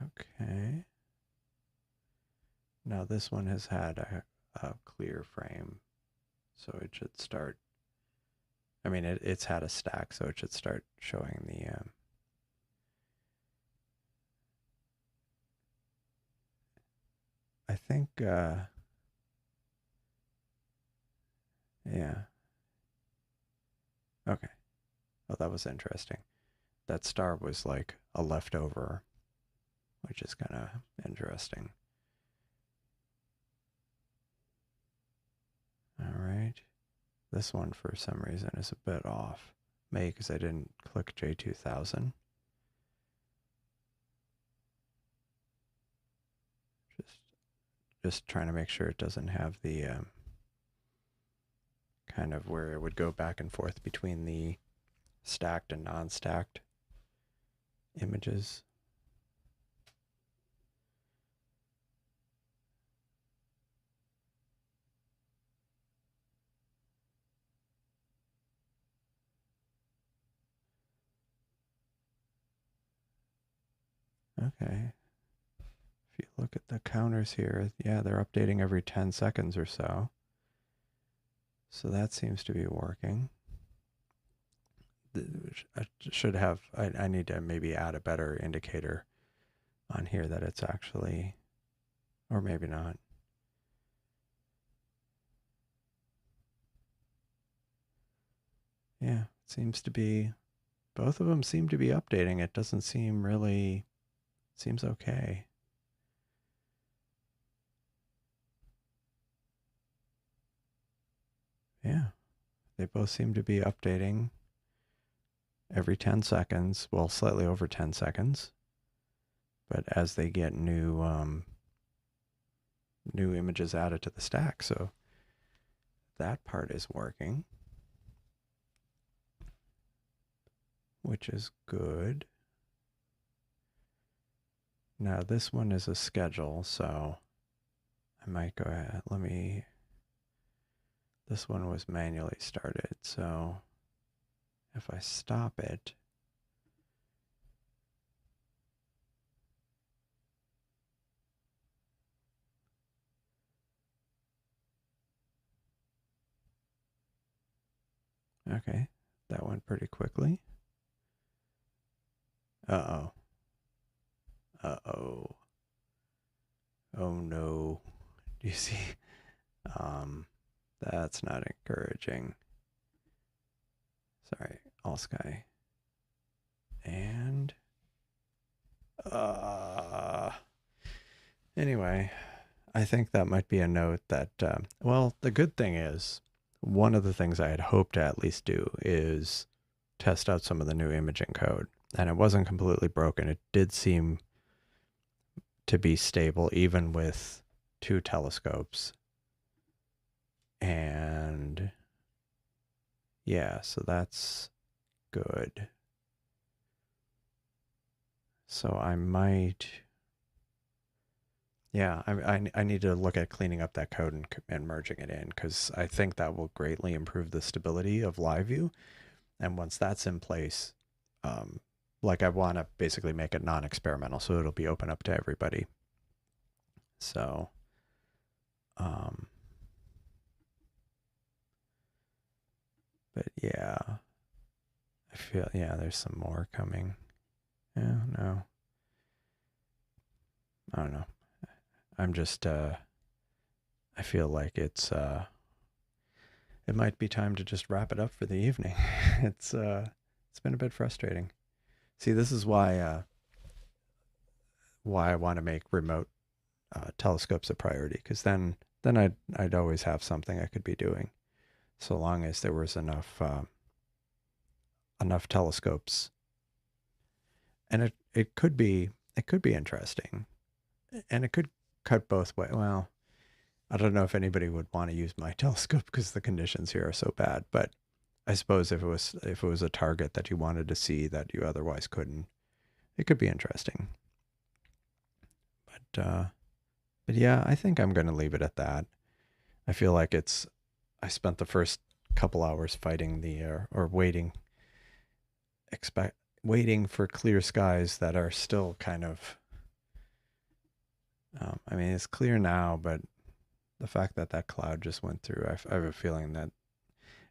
Okay. Now this one has had a clear frame, so it should start. I mean, it's had a stack, so it should start showing the. I think. Yeah. Okay. Oh, that was interesting. That star was like a leftover, which is kind of interesting. All right. This one, for some reason, is a bit off. Maybe because I didn't click J2000. Just trying to make sure it doesn't have the kind of where it would go back and forth between the stacked and non-stacked images. Okay. If you look at the counters here, yeah, they're updating every 10 seconds or so. So that seems to be working. I should have, I need to maybe add a better indicator on here that it's actually, or maybe not. Yeah, it seems to be, both of them seem to be updating. It doesn't seem really, seems okay. Yeah, they both seem to be updating every 10 seconds, well, slightly over 10 seconds. But as they get new new images added to the stack, so that part is working, which is good. Now this one is a schedule, so I might go ahead. This one was manually started, so if I stop it, okay, that went pretty quickly. Uh-oh. Uh-oh. Oh no. Do you see? That's not encouraging. Sorry, all sky. And anyway, I think that might be a note that well, the good thing is one of the things I had hoped to at least do is test out some of the new imaging code, and it wasn't completely broken. It did seem to be stable even with 2 telescopes. And yeah, so that's good. So I might, yeah, I need to look at cleaning up that code and merging it in, because I think that will greatly improve the stability of live view. And once that's in place, like I want to basically make it non-experimental, so it'll be open up to everybody. So, but yeah, I feel, yeah, there's some more coming. Yeah, no, I don't know. I'm just, I feel like it might be time to just wrap it up for the evening. It's been a bit frustrating. See, this is why I want to make remote telescopes a priority, because then I'd always have something I could be doing, so long as there was enough telescopes, and it could be interesting, and it could cut both ways. Well, I don't know if anybody would want to use my telescope because the conditions here are so bad, but I suppose if it was a target that you wanted to see that you otherwise couldn't, it could be interesting. But yeah, I think I'm going to leave it at that. I feel like I spent the first couple hours fighting or waiting for clear skies that are still kind of, I mean, it's clear now, but the fact that that cloud just went through, I have a feeling that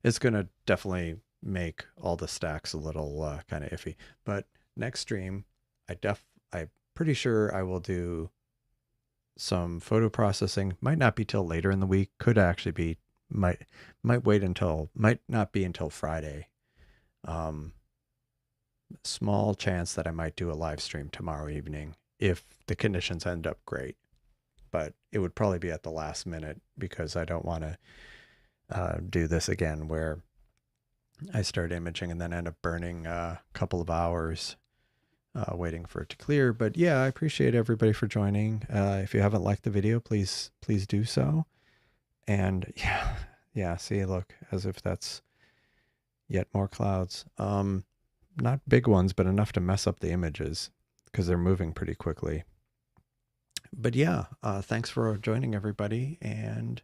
it's going to definitely make all the stacks a little kind of iffy. But next stream, I'm pretty sure I will do some photo processing. Might not be till later in the week. Could actually be, might not be until Friday. Small chance that I might do a live stream tomorrow evening if the conditions end up great, but it would probably be at the last minute, because I don't want to do this again where I start imaging and then end up burning a couple of hours waiting for it to clear. But yeah, I appreciate everybody for joining. If you haven't liked the video, please do so. And yeah, Yeah, see, look, as if that's yet more clouds. Not big ones, but enough to mess up the images because they're moving pretty quickly. But yeah, thanks for joining everybody, and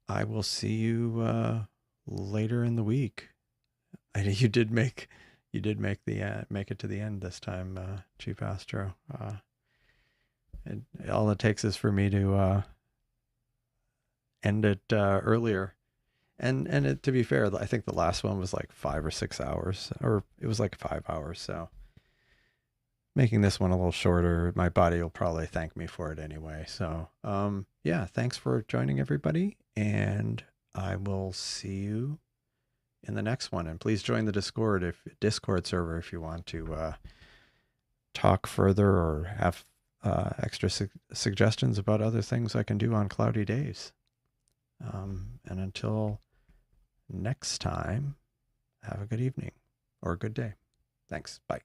I will see you later in the week. I know you did make the make it to the end this time, Chief Astro. All it takes is for me to end it earlier. To be fair, I think the last one was like 5 or 6 hours, or it was like 5 hours. So making this one a little shorter, my body will probably thank me for it anyway. So yeah, thanks for joining everybody, and I will see you in the next one. And please join the Discord server if you want to talk further or have extra suggestions about other things I can do on cloudy days. And until next time, have a good evening or a good day. Thanks. Bye.